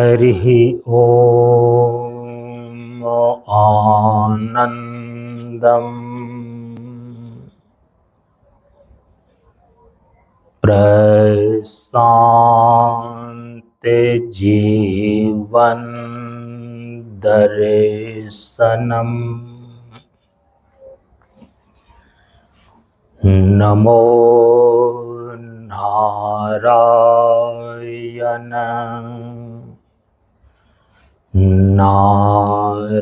हरिः ॐ आनन्दम् प्रशान्ति जीवन दर्शनम् नमो नारायण नारायणम्।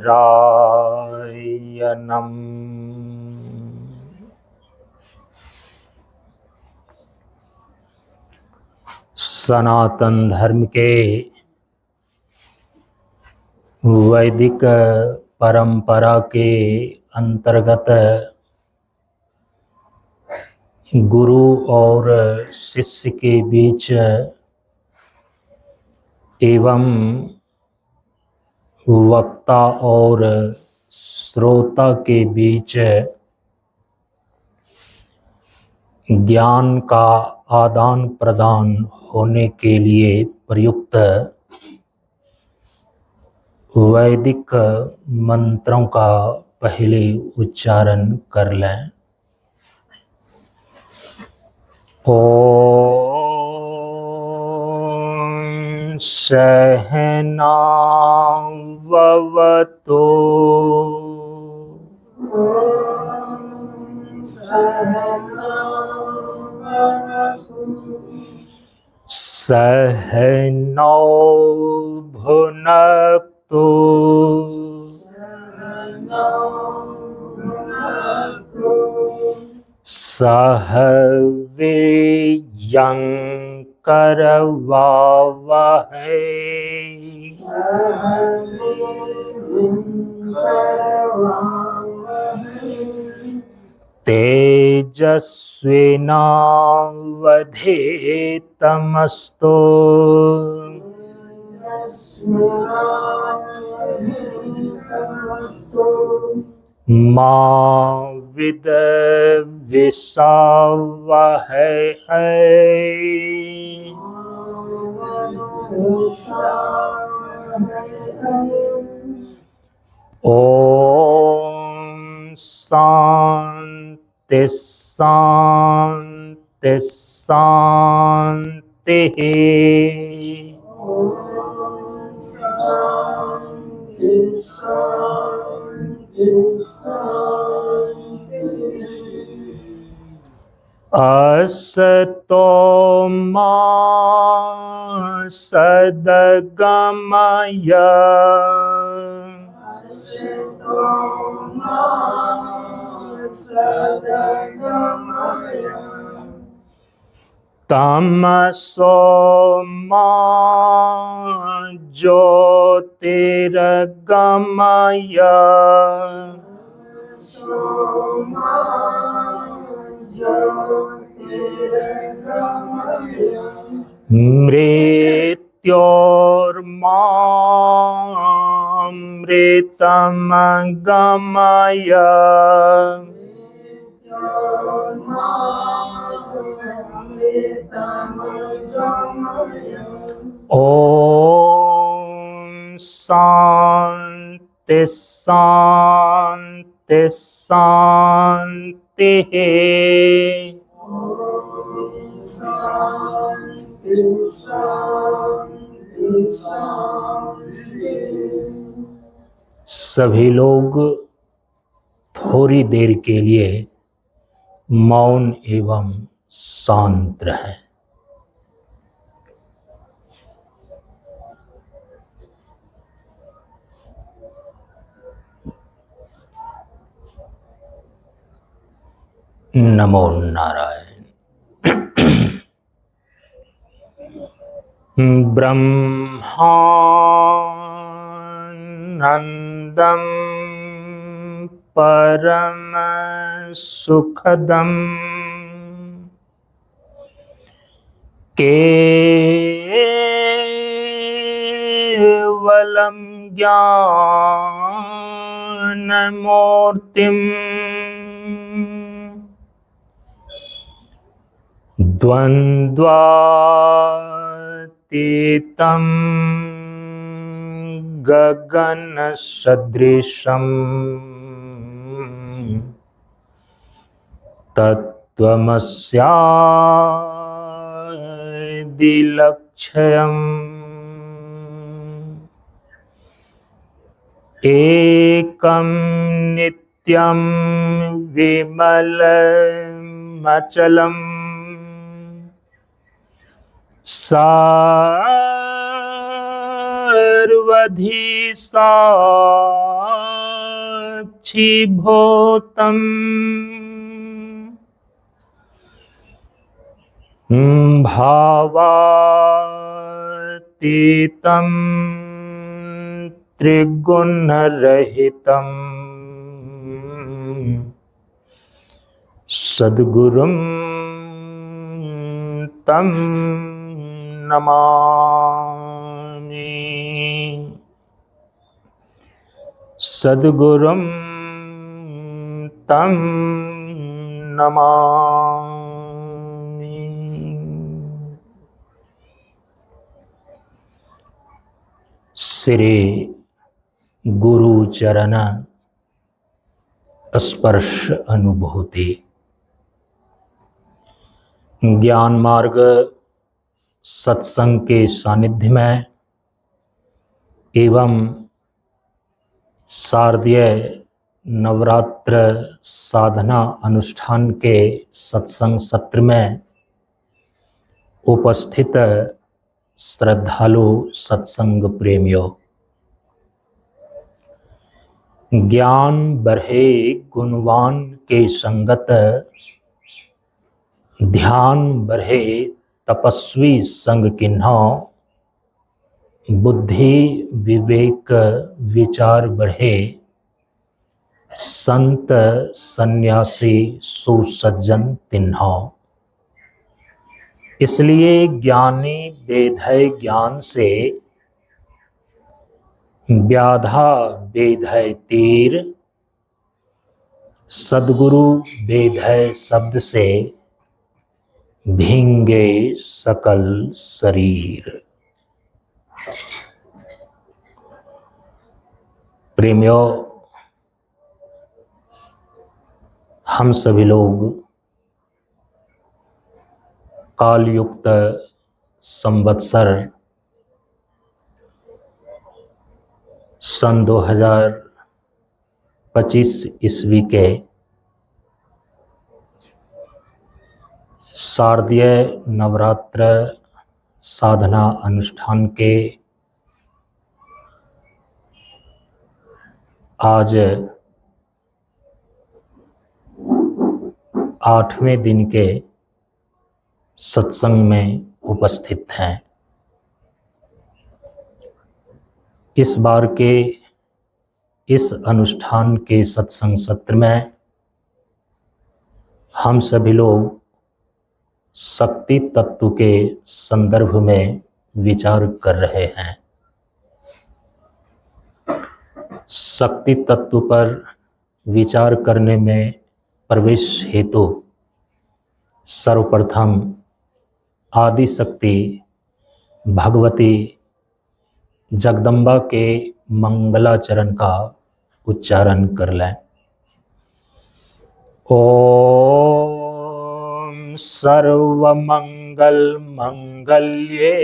सनातन धर्म के वैदिक परंपरा के अंतर्गत गुरु और शिष्य के बीच एवं वक्ता और श्रोता के बीच ज्ञान का आदान प्रदान होने के लिए प्रयुक्त वैदिक मंत्रों का पहले उच्चारण कर लें। ओम सहनाववतु सहनौ भुनक्तु सह वीर्यं करवावहै तेजस्विनावधीतमस्तु मा विद्विषावहै। ओम शांति शांति शांति। असतो मा सद्गमय तमसो मा ज्योतिर्गमय मृत्योर्मामृतमगमय ओम शांति शांति शांति। सभी लोग थोड़ी देर के लिए मौन एवं शांत रहें। नमो नारायण। ब्रह्मानंदं परम सुखदं केवलं ज्ञानमूर्तिम् द्वन्द्वातीतं गगन सदृशम तत्त्वमस्यादि लक्ष्यम् एकं नित्यं विमलमचलम् सर्वधि साक्षिभूतम् भावातीतं त्रिगुणरहितं सद्गुरुं तं नमामि। सद्गुरुं तं नमामि। श्री गुरु चरण स्पर्श अनुभूति। ज्ञान मार्ग सत्संग के सानिध्य में एवं शारदीय नवरात्र साधना अनुष्ठान के सत्संग सत्र में उपस्थित श्रद्धालु सत्संग प्रेमियों, ज्ञान बढ़े गुणवान के संगत, ध्यान बढ़े तपस्वी संग किन्हो, बुद्धि विवेक विचार बढ़े संत सन्यासी सुसज्जन तिन्हो। इसलिए ज्ञानी बेधय ज्ञान से, व्याधा बेधय तीर, सद्गुरु बेधय शब्द से भींगे सकल शरीर। प्रेमियों, हम सभी लोग कालयुक्त संवत्सर सन 2025 ईस्वी के शारदीय नवरात्र साधना अनुष्ठान के आज 8वें दिन के सत्संग में उपस्थित हैं। इस बार के इस अनुष्ठान के सत्संग सत्र में हम सभी लोग शक्ति तत्व के संदर्भ में विचार कर रहे हैं। शक्ति तत्व पर विचार करने में प्रवेश हेतु सर्वप्रथम आदि शक्ति भगवती जगदम्बा के मंगलाचरण का उच्चारण कर लें। ओम सर्वमंगल मंगल्ये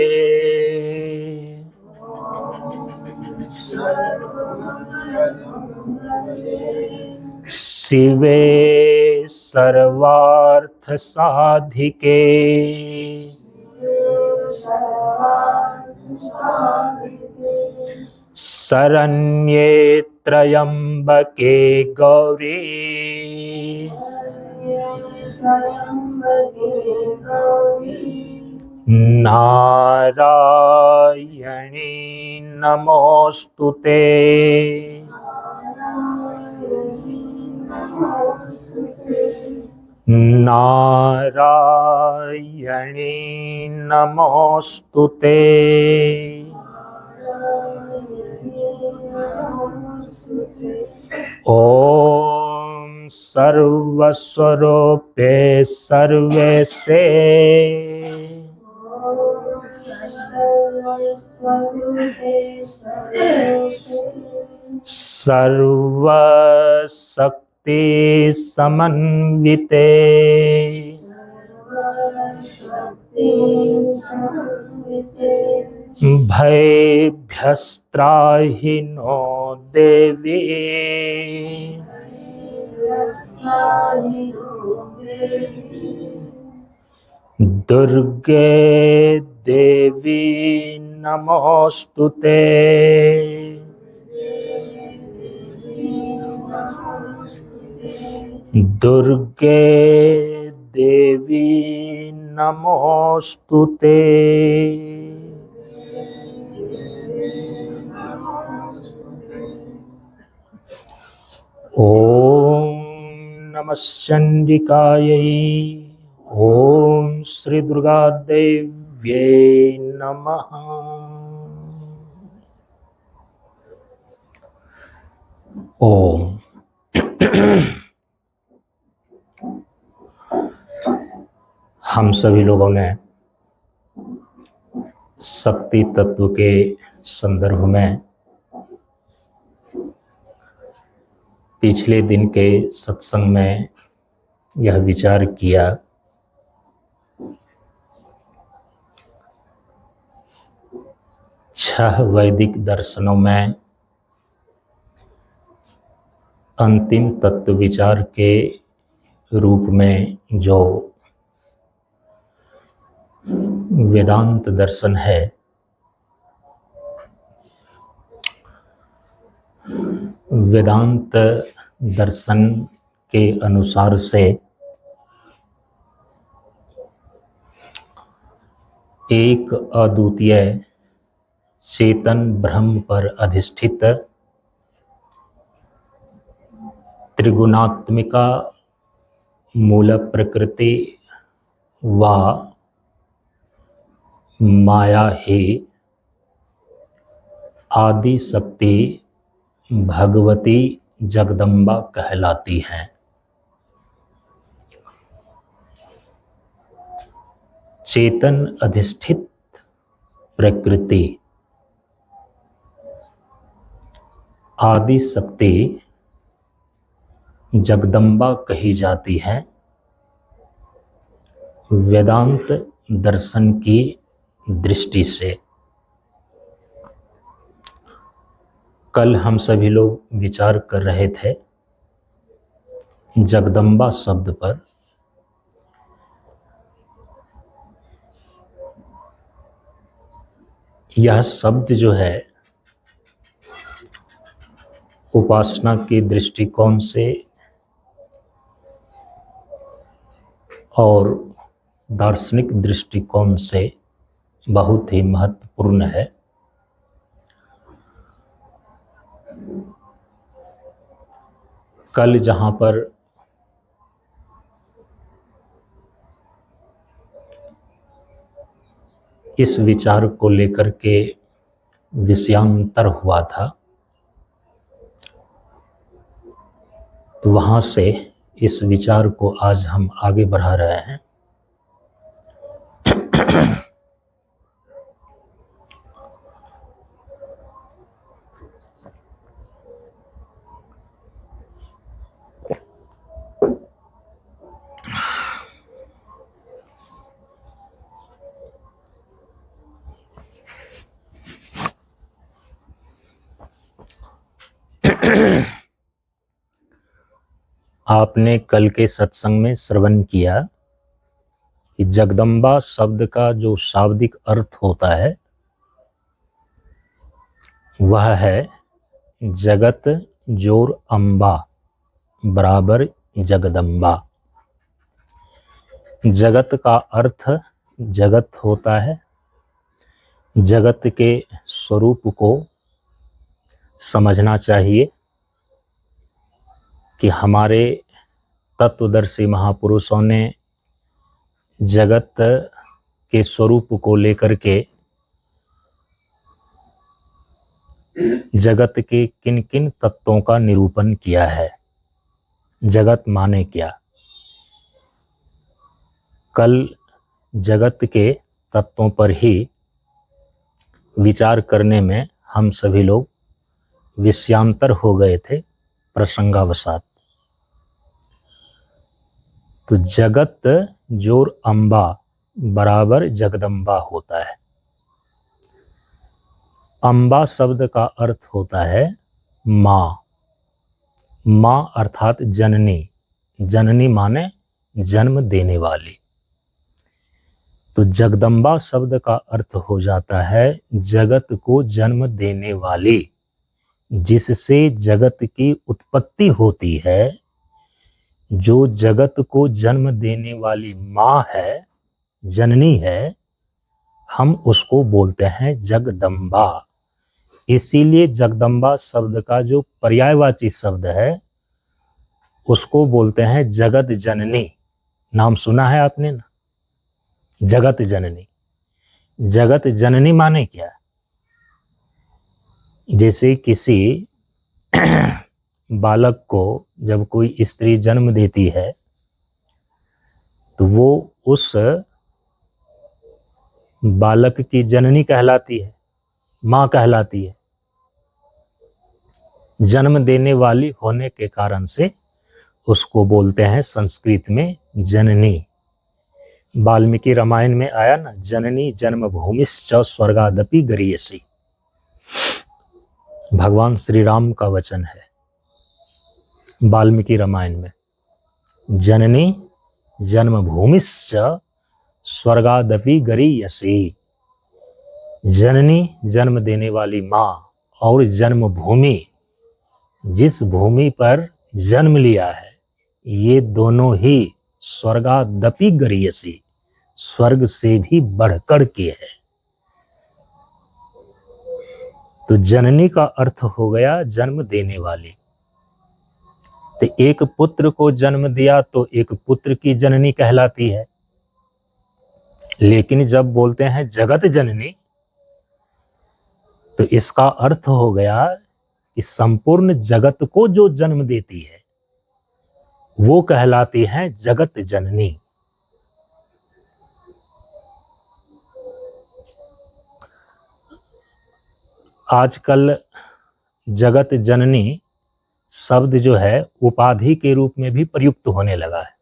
शिवे सर्वार्थ साधिके शरण्ये त्र्यंबके गौरी नारायणी नमोस्तुते। नारायणी नमोस्तुते। ओम सर्वस्वरूपे सर्वेशे सर्वशक्ति समन्विते भयभ्यस्त्राहि नो देवी दुर्गे देवी नमोस्तुते। दुर्गे देवी नमोस्तुते। ओम नमः चंडिकायै। ओम श्री दुर्गा देव्यै नमः। ओम। हम सभी लोगों ने शक्ति तत्व के संदर्भ में पिछले दिन के सत्संग में यह विचार किया छह वैदिक दर्शनों में अंतिम तत्व विचार के रूप में जो वेदांत दर्शन है, वेदांत दर्शन के अनुसार से एक अद्वितीय चेतन ब्रह्म पर अधिष्ठित त्रिगुणात्मिका मूल प्रकृति व माया ही आदि शक्ति भगवती जगदम्बा कहलाती हैं। चेतन अधिष्ठित प्रकृति आदि शक्ति जगदम्बा कही जाती है वेदांत दर्शन की दृष्टि से। कल हम सभी लोग विचार कर रहे थे जगदम्बा शब्द पर। यह शब्द जो है उपासना के दृष्टिकोण से और दार्शनिक दृष्टिकोण से बहुत ही महत्वपूर्ण है। कल जहाँ पर इस विचार को लेकर के विषयांतर हुआ था, तो वहाँ से इस विचार को आज हम आगे बढ़ा रहे हैं। आपने कल के सत्संग में श्रवण किया कि जगदम्बा शब्द का जो शाब्दिक अर्थ होता है वह है जगत जोर अम्बा बराबर जगदम्बा। जगत का अर्थ जगत होता है। जगत के स्वरूप को समझना चाहिए कि हमारे तत्वदर्शी महापुरुषों ने जगत के स्वरूप को लेकर के जगत के किन किन तत्वों का निरूपण किया है। जगत माने क्या? कल जगत के तत्वों पर ही विचार करने में हम सभी लोग विषयांतर हो गए थे प्रसंगावशात। तो जगत जोर अम्बा बराबर जगदम्बा होता है। अम्बा शब्द का अर्थ होता है माँ। माँ अर्थात जननी। जननी माने जन्म देने वाली। तो जगदम्बा शब्द का अर्थ हो जाता है जगत को जन्म देने वाली, जिससे जगत की उत्पत्ति होती है। जो जगत को जन्म देने वाली माँ है, जननी है, हम उसको बोलते हैं जगदम्बा। इसीलिए जगदम्बा शब्द का जो पर्यायवाची शब्द है उसको बोलते हैं जगत जननी। नाम सुना है आपने ना, जगत जननी। जगत जननी माने क्या? जैसे किसी बालक को जब कोई स्त्री जन्म देती है तो वो उस बालक की जननी कहलाती है, माँ कहलाती है। जन्म देने वाली होने के कारण से उसको बोलते हैं संस्कृत में जननी। वाल्मीकि रामायण में आया ना, जननी जन्मभूमिश्च स्वर्गादपि गरीयसी। भगवान श्री राम का वचन है वाल्मीकि रामायण में, जननी जन्मभूमिश्च स्वर्गादपि गरीयसी। जननी जन्म देने वाली माँ और जन्मभूमि, जिस भूमि पर जन्म लिया है, ये दोनों ही स्वर्गादपि गरीयसी, स्वर्ग से भी बढ़कर के है। तो जननी का अर्थ हो गया जन्म देने वाली। तो एक पुत्र को जन्म दिया तो एक पुत्र की जननी कहलाती है। लेकिन जब बोलते हैं जगत जननी तो इसका अर्थ हो गया कि संपूर्ण जगत को जो जन्म देती है वो कहलाती है जगत जननी। आजकल जगत जननी शब्द जो है उपाधि के रूप में भी प्रयुक्त होने लगा है।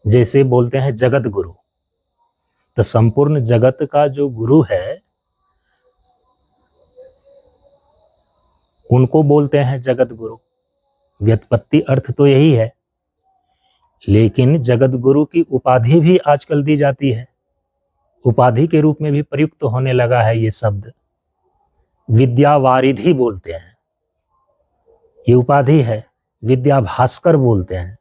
जैसे बोलते हैं जगत गुरु, तो संपूर्ण जगत का जो गुरु है उनको बोलते हैं जगत गुरु। व्युत्पत्ति अर्थ तो यही है, लेकिन जगत गुरु की उपाधि भी आजकल दी जाती है। उपाधि के रूप में भी प्रयुक्त होने लगा है ये शब्द। विद्या वारिधि बोलते हैं, ये उपाधि है। विद्या भास्कर बोलते हैं।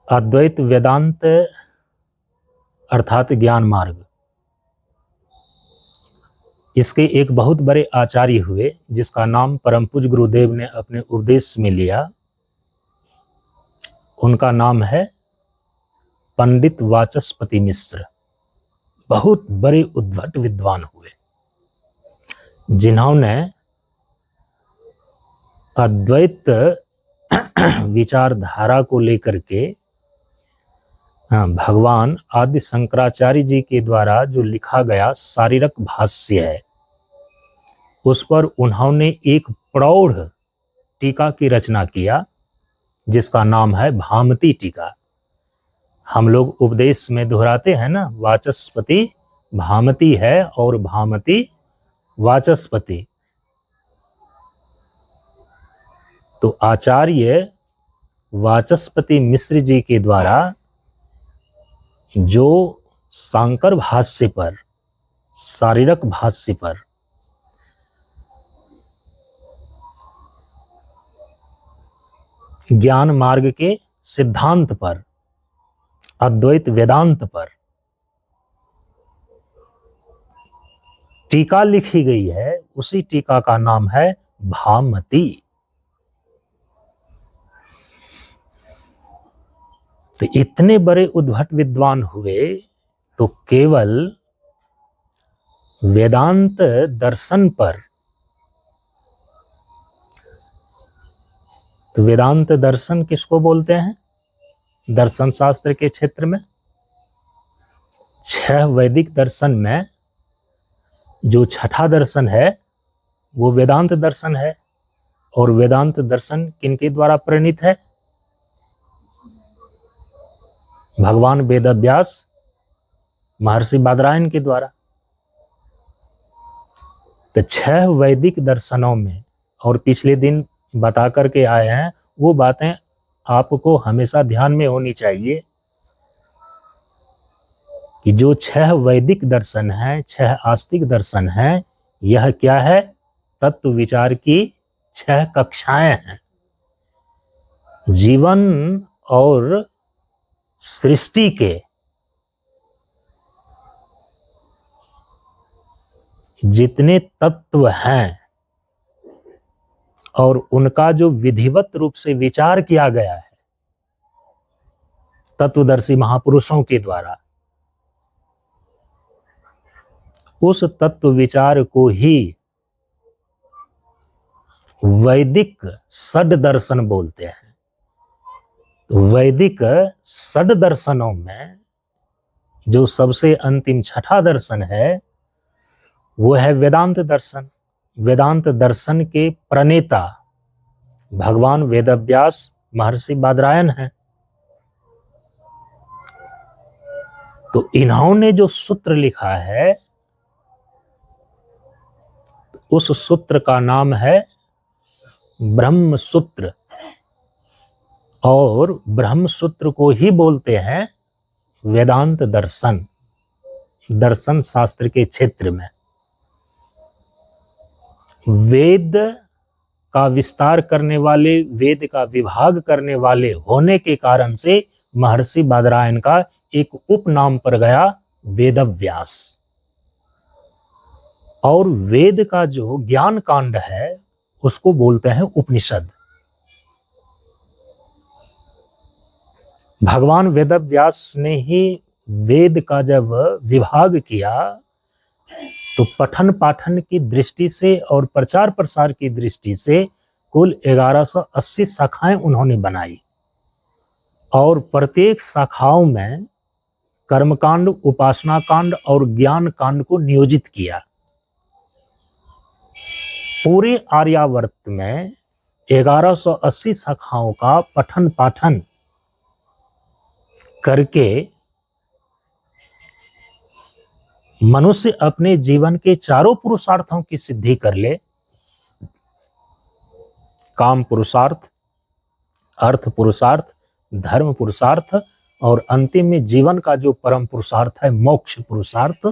अद्वैत वेदांत अर्थात ज्ञान मार्ग, इसके एक बहुत बड़े आचार्य हुए जिसका नाम परम पूज्य गुरुदेव ने अपने उपदेश में लिया। उनका नाम है पंडित वाचस्पति मिश्र। बहुत बड़े उद्भट विद्वान हुए जिन्होंने अद्वैत विचारधारा को लेकर के भगवान आदि शंकराचार्य जी के द्वारा जो लिखा गया शारीरक भाष्य है उस पर उन्होंने एक प्रौढ़ टीका की रचना किया जिसका नाम है भामती टीका। हम लोग उपदेश में दोहराते हैं ना, वाचस्पति भामती है और भामती वाचस्पति। तो आचार्य वाचस्पति मिश्र जी के द्वारा जो शांकर भाष्य पर, शारीरक भाष्य पर ज्ञान मार्ग के सिद्धांत पर, अद्वैत वेदांत पर टीका लिखी गई है, उसी टीका का नाम है भामती। तो इतने बड़े उद्भट विद्वान हुए तो केवल वेदांत दर्शन पर, तो वेदांत दर्शन किसको बोलते हैं दर्शन शास्त्र के क्षेत्र में? छह वैदिक दर्शन में जो छठा दर्शन है वो वेदांत दर्शन है। और वेदांत दर्शन किनके द्वारा प्रणीत है? भगवान वेदव्यास महर्षि बादरायण के द्वारा। तो छह वैदिक दर्शनों में, और पिछले दिन बता करके आए हैं, वो बातें आपको हमेशा ध्यान में होनी चाहिए कि जो छह वैदिक दर्शन हैं, छह आस्तिक दर्शन हैं, यह क्या है? तत्व विचार की छह कक्षाएं हैं। जीवन और सृष्टि के जितने तत्व हैं और उनका जो विधिवत रूप से विचार किया गया है तत्वदर्शी महापुरुषों के द्वारा, उस तत्व विचार को ही वैदिक षड दर्शन बोलते हैं। वैदिक षड दर्शनों में जो सबसे अंतिम छठा दर्शन है वो है वेदांत दर्शन। वेदांत दर्शन के प्रणेता भगवान वेदव्यास महर्षि बादरायण हैं। तो इन्होंने जो सूत्र लिखा है उस सूत्र का नाम है ब्रह्म सूत्र, और ब्रह्म सूत्र को ही बोलते हैं वेदांत दर्शन। दर्शन शास्त्र के क्षेत्र में वेद का विस्तार करने वाले, वेद का विभाग करने वाले होने के कारण से महर्षि बादरायण का एक उपनाम पर गया वेदव्यास। और वेद का जो ज्ञान कांड है उसको बोलते हैं उपनिषद। भगवान वेदव्यास ने ही वेद का जब विभाग किया तो पठन पाठन की दृष्टि से और प्रचार प्रसार की दृष्टि से कुल 1180 शाखाएं उन्होंने बनाई, और प्रत्येक शाखाओं में कर्मकांड, उपासना कांड और ज्ञान कांड को नियोजित किया। पूरे आर्यावर्त में 1180 शाखाओं का पठन पाठन करके मनुष्य अपने जीवन के चारों पुरुषार्थों की सिद्धि कर ले। काम पुरुषार्थ, अर्थ पुरुषार्थ, धर्म पुरुषार्थ, और अंतिम में जीवन का जो परम पुरुषार्थ है मोक्ष पुरुषार्थ।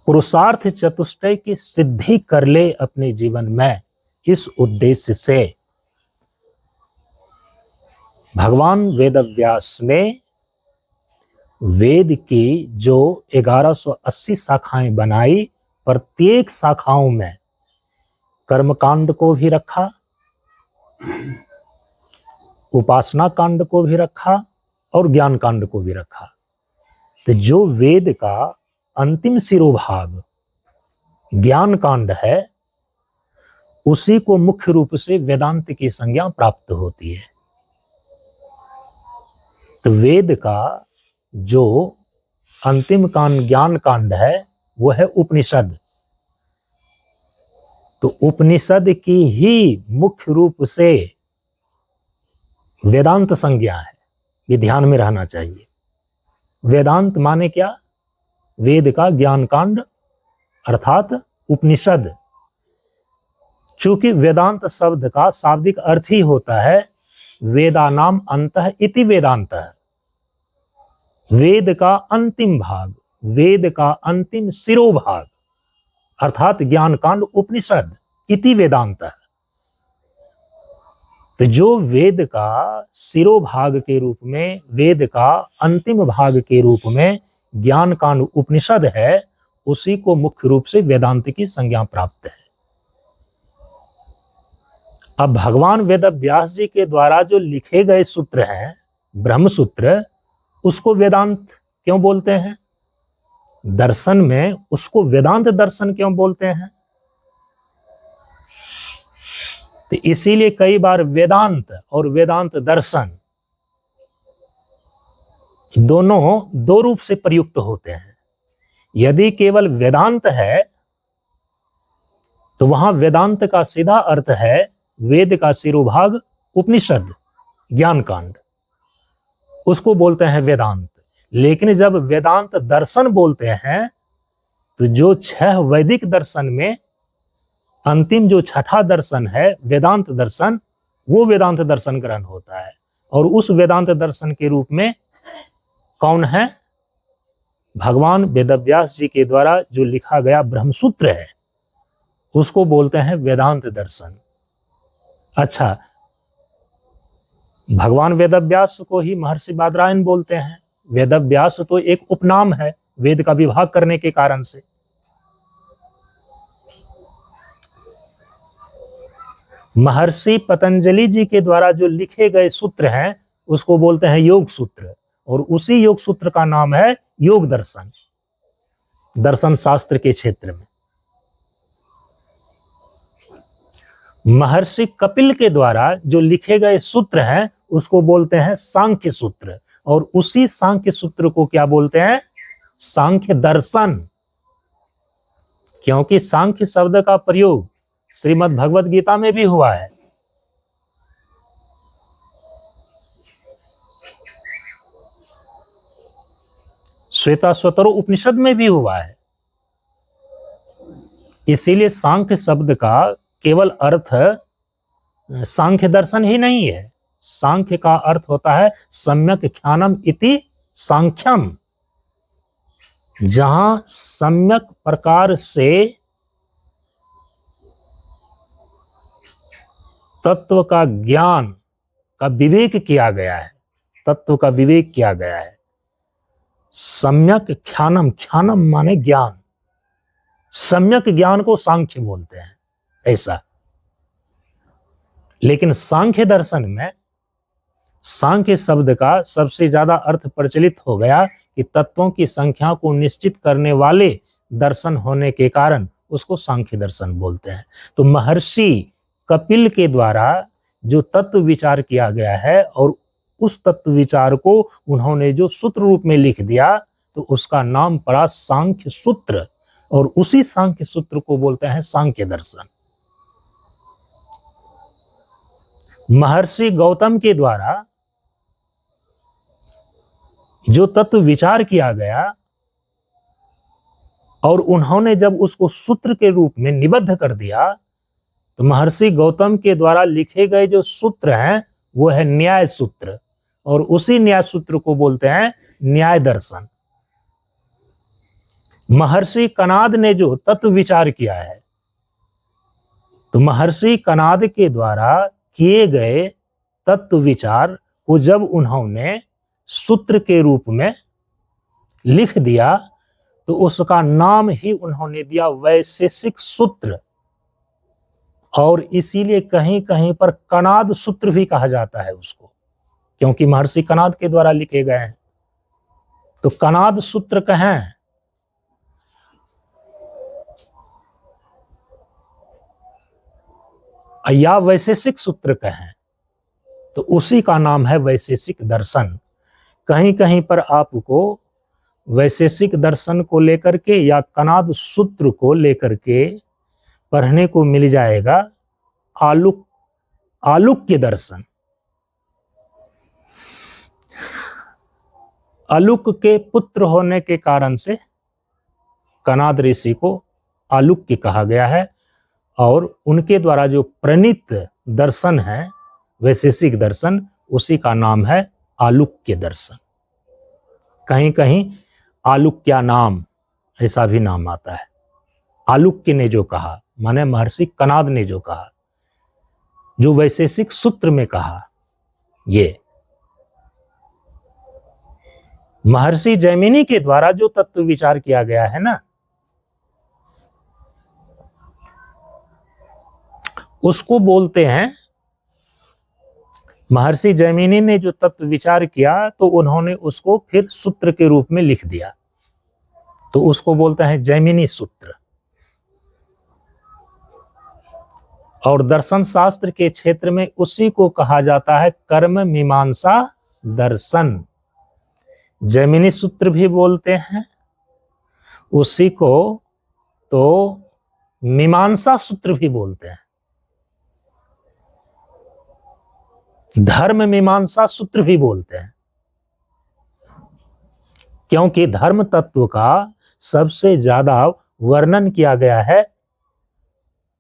पुरुषार्थ चतुष्टय की सिद्धि कर ले अपने जीवन में। इस उद्देश्य से भगवान वेदव्यास ने वेद की जो 1180 शाखाएं बनाई, प्रत्येक शाखाओं में कर्मकांड को भी रखा, उपासना कांड को भी रखा और ज्ञान कांड को भी रखा। तो जो वेद का अंतिम शिरोभाग ज्ञान कांड है उसी को मुख्य रूप से वेदांत की संज्ञा प्राप्त होती है। तो वेद का जो अंतिम कांड ज्ञान कांड है वो है उपनिषद। तो उपनिषद की ही मुख्य रूप से वेदांत संज्ञा है, ये ध्यान में रहना चाहिए। वेदांत माने क्या? वेद का ज्ञान कांड अर्थात उपनिषद। चूंकि वेदांत शब्द का शाब्दिक अर्थ ही होता है वेदानाम अंतः इति वेदांतः, वेद का अंतिम भाग, वेद का अंतिम शिरोभाग अर्थात ज्ञान कांड उपनिषद इति वेदांतः। तो जो वेद का शिरोभाग के रूप में, वेद का अंतिम भाग के रूप में ज्ञान कांड उपनिषद है, उसी को मुख्य रूप से वेदांत की संज्ञा प्राप्त है। अब भगवान वेदव्यास जी के द्वारा जो लिखे गए सूत्र हैं ब्रह्म सूत्र, उसको वेदांत क्यों बोलते हैं? दर्शन में उसको वेदांत दर्शन क्यों बोलते हैं? तो इसीलिए कई बार वेदांत और वेदांत दर्शन दोनों दो रूप से प्रयुक्त होते हैं। यदि केवल वेदांत है तो वहां वेदांत का सीधा अर्थ है वेद का शिरोभाग उपनिषद ज्ञान कांड, उसको बोलते हैं वेदांत। लेकिन जब वेदांत दर्शन बोलते हैं तो जो 6 वैदिक दर्शन में अंतिम जो छठा दर्शन है वेदांत दर्शन, वो वेदांत दर्शन ग्रहण होता है। और उस वेदांत दर्शन के रूप में कौन है? भगवान वेदव्यास जी के द्वारा जो लिखा गया ब्रह्मसूत्र है उसको बोलते हैं वेदांत दर्शन। अच्छा, भगवान वेदव्यास को ही महर्षि बादरायण बोलते हैं। वेदव्यास तो एक उपनाम है वेद का विभाग करने के कारण से। महर्षि पतंजलि जी के द्वारा जो लिखे गए सूत्र हैं उसको बोलते हैं योग सूत्र, और उसी योग सूत्र का नाम है योग दर्शन, दर्शन शास्त्र के क्षेत्र में। महर्षि कपिल के द्वारा जो लिखे गए सूत्र हैं उसको बोलते हैं सांख्य सूत्र, और उसी सांख्य सूत्र को क्या बोलते हैं? सांख्य दर्शन। क्योंकि सांख्य शब्द का प्रयोग श्रीमद् भगवद गीता में भी हुआ है। श्वेताश्वतरो उपनिषद में भी हुआ है। इसीलिए सांख्य शब्द का केवल अर्थ सांख्य दर्शन ही नहीं है। सांख्य का अर्थ होता है सम्यक ख्यानम इति सांख्यम, जहां सम्यक प्रकार से तत्व का ज्ञान का विवेक किया गया है, तत्व का विवेक किया गया है। सम्यक ख्यानम, ख्यानम माने ज्ञान, सम्यक ज्ञान को सांख्य बोलते हैं, ऐसा। लेकिन सांख्य दर्शन में सांख्य शब्द का सबसे ज्यादा अर्थ प्रचलित हो गया कि तत्वों की संख्या को निश्चित करने वाले दर्शन होने के कारण उसको सांख्य दर्शन बोलते हैं। तो महर्षि कपिल के द्वारा जो तत्व विचार किया गया है और उस तत्व विचार को उन्होंने जो सूत्र रूप में लिख दिया तो उसका नाम पड़ा सांख्य सूत्र, और उसी सांख्य सूत्र को बोलते हैं सांख्य दर्शन। महर्षि गौतम के द्वारा जो तत्व विचार किया गया और उन्होंने जब उसको सूत्र के रूप में निबद्ध कर दिया तो महर्षि गौतम के द्वारा लिखे गए जो सूत्र हैं वो है न्याय सूत्र, और उसी न्याय सूत्र को बोलते हैं न्याय दर्शन। महर्षि कनाद ने जो तत्व विचार किया है तो महर्षि कनाद के द्वारा किए गए तत्व विचार को जब उन्होंने सूत्र के रूप में लिख दिया तो उसका नाम ही उन्होंने दिया वैशेषिक सूत्र, और इसीलिए कहीं कहीं पर कनाद सूत्र भी कहा जाता है उसको, क्योंकि महर्षि कनाद के द्वारा लिखे गए हैं। तो कनाद सूत्र कहें या वैशेषिक सूत्र कहें तो उसी का नाम है वैशेषिक दर्शन। कहीं कहीं पर आपको वैशेषिक दर्शन को लेकर के या कनाद सूत्र को लेकर के पढ़ने को मिल जाएगा आलुक्य दर्शन। आलुक के पुत्र होने के कारण से कनाद ऋषि को आलुक्य कहा गया है, और उनके द्वारा जो प्रणीत दर्शन है वैशेषिक दर्शन उसी का नाम है आलुक्य दर्शन। कहीं कहीं आलुक्या नाम ऐसा भी नाम आता है। आलुक्य ने जो कहा माने महर्षि कनाद ने जो कहा, जो वैशेषिक सूत्र में कहा, ये महर्षि जैमिनी के द्वारा जो तत्व विचार किया गया है ना उसको बोलते हैं। महर्षि जैमिनी ने जो तत्व विचार किया तो उन्होंने उसको फिर सूत्र के रूप में लिख दिया, तो उसको बोलते हैं जैमिनी सूत्र। और दर्शन शास्त्र के क्षेत्र में उसी को कहा जाता है कर्म मीमांसा दर्शन। जैमिनी सूत्र भी बोलते हैं, उसी को तो मीमांसा सूत्र भी बोलते हैं, धर्म मीमांसा सूत्र भी बोलते हैं, क्योंकि धर्म तत्व का सबसे ज्यादा वर्णन किया गया है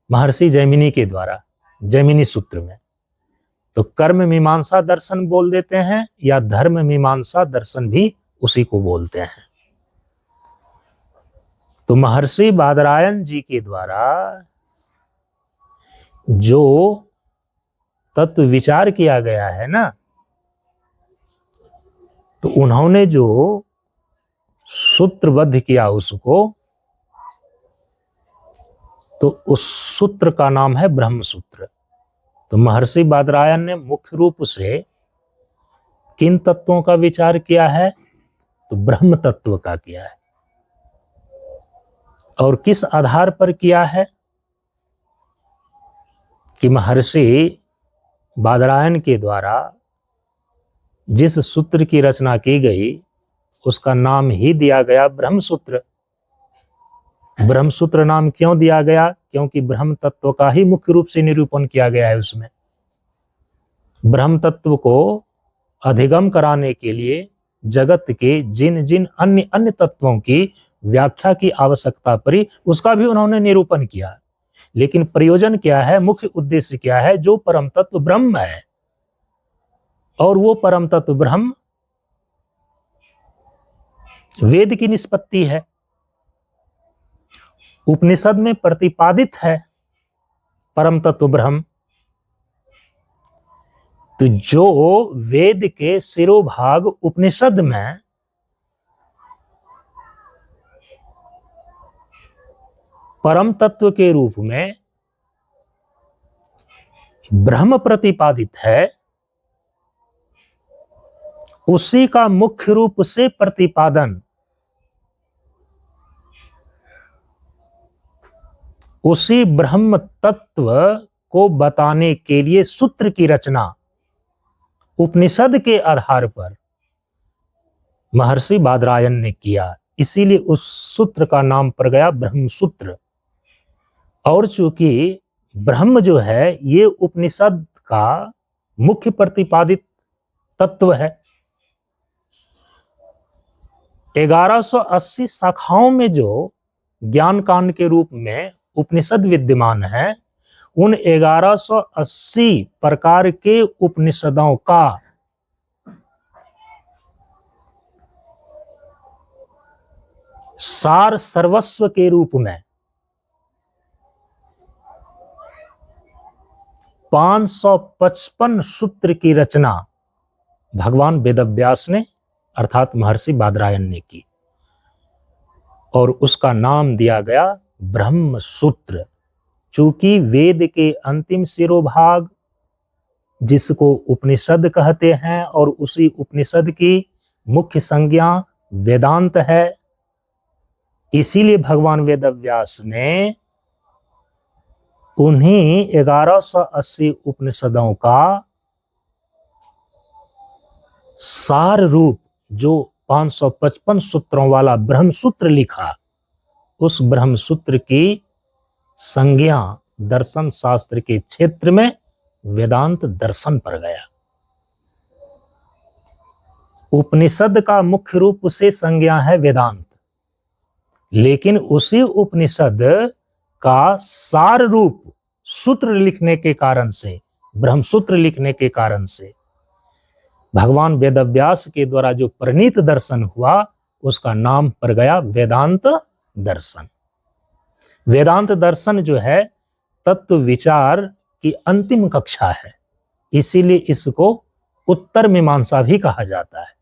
महर्षि जैमिनी के द्वारा, जैमिनी सूत्र में। तो कर्म मीमांसा दर्शन बोल देते हैं या धर्म मीमांसा दर्शन भी उसी को बोलते हैं। तो महर्षि बादरायण जी के द्वारा जो तत्व विचार किया गया है ना, तो उन्होंने जो सूत्रबद्ध किया उसको, तो उस सूत्र का नाम है ब्रह्म सूत्र। तो महर्षि बादरायण ने मुख्य रूप से किन तत्वों का विचार किया है? तो ब्रह्म तत्व का किया है। और किस आधार पर किया है? कि महर्षि बादरायण के द्वारा जिस सूत्र की रचना की गई उसका नाम ही दिया गया ब्रह्म सूत्र। ब्रह्म सूत्र नाम क्यों दिया गया? क्योंकि ब्रह्म तत्व का ही मुख्य रूप से निरूपण किया गया है उसमें। ब्रह्म तत्व को अधिगम कराने के लिए जगत के जिन जिन अन्य अन्य तत्वों की व्याख्या की आवश्यकता पड़ी उसका भी उन्होंने निरूपण किया। लेकिन प्रयोजन क्या है, मुख्य उद्देश्य क्या है? जो परम तत्व ब्रह्म है, और वो परम तत्व ब्रह्म वेद की निष्पत्ति है, उपनिषद में प्रतिपादित है परम तत्व ब्रह्म। तो जो वेद के शिरोभाग उपनिषद में परम तत्व के रूप में ब्रह्म प्रतिपादित है, उसी का मुख्य रूप से प्रतिपादन, उसी ब्रह्म तत्व को बताने के लिए सूत्र की रचना उपनिषद के आधार पर महर्षि बादरायण ने किया। इसीलिए उस सूत्र का नाम पड़ गया ब्रह्म सूत्र। और चूंकि ब्रह्म जो है ये उपनिषद का मुख्य प्रतिपादित तत्व है, 1180 शाखाओं में जो ज्ञान कांड के रूप में उपनिषद विद्यमान है, उन 1180 प्रकार के उपनिषदों का सार सर्वस्व के रूप में 555 सूत्र की रचना भगवान वेदव्यास ने अर्थात महर्षि बादरायण ने की, और उसका नाम दिया गया ब्रह्म सूत्र। चूंकि वेद के अंतिम शिरोभाग जिसको उपनिषद कहते हैं और उसी उपनिषद की मुख्य संज्ञा वेदांत है, इसीलिए भगवान वेदव्यास ने उन्हीं 1180 उपनिषदों का सार रूप जो 555 सूत्रों वाला ब्रह्मसूत्र लिखा। उस ब्रह्मसूत्र की संज्ञा दर्शन शास्त्र के क्षेत्र में वेदांत दर्शन पर गया। उपनिषद का मुख्य रूप से संज्ञा है वेदांत, लेकिन उसी उपनिषद का सार रूप सूत्र लिखने के कारण से, ब्रह्मसूत्र लिखने के कारण से भगवान वेदव्यास के द्वारा जो प्रणीत दर्शन हुआ उसका नाम पड़ गया वेदांत दर्शन। वेदांत दर्शन जो है तत्व विचार की अंतिम कक्षा है, इसीलिए इसको उत्तर मीमांसा भी कहा जाता है।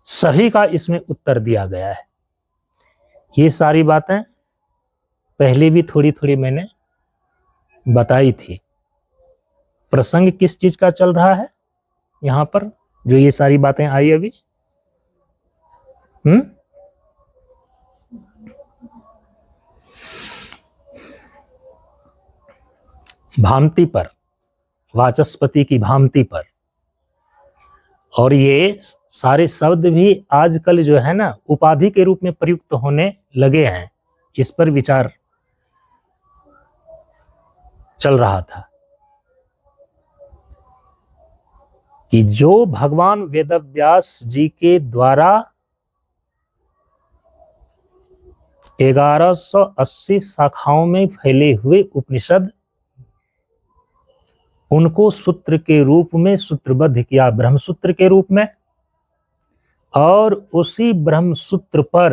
सभी का इसमें उत्तर दिया गया है। ये सारी बातें पहले भी थोड़ी थोड़ी मैंने बताई थी। प्रसंग किस चीज का चल रहा है यहां पर जो ये सारी बातें आई अभी? भांति पर, वाचस्पति की भांति पर। और ये सारे शब्द भी आजकल जो है ना उपाधि के रूप में प्रयुक्त होने लगे हैं। इस पर विचार चल रहा था कि जो भगवान वेदव्यास जी के द्वारा 1180 शाखाओं में फैले हुए उपनिषद, उनको सूत्र के रूप में सूत्रबद्ध किया ब्रह्मसूत्र के रूप में, और उसी ब्रह्मसूत्र पर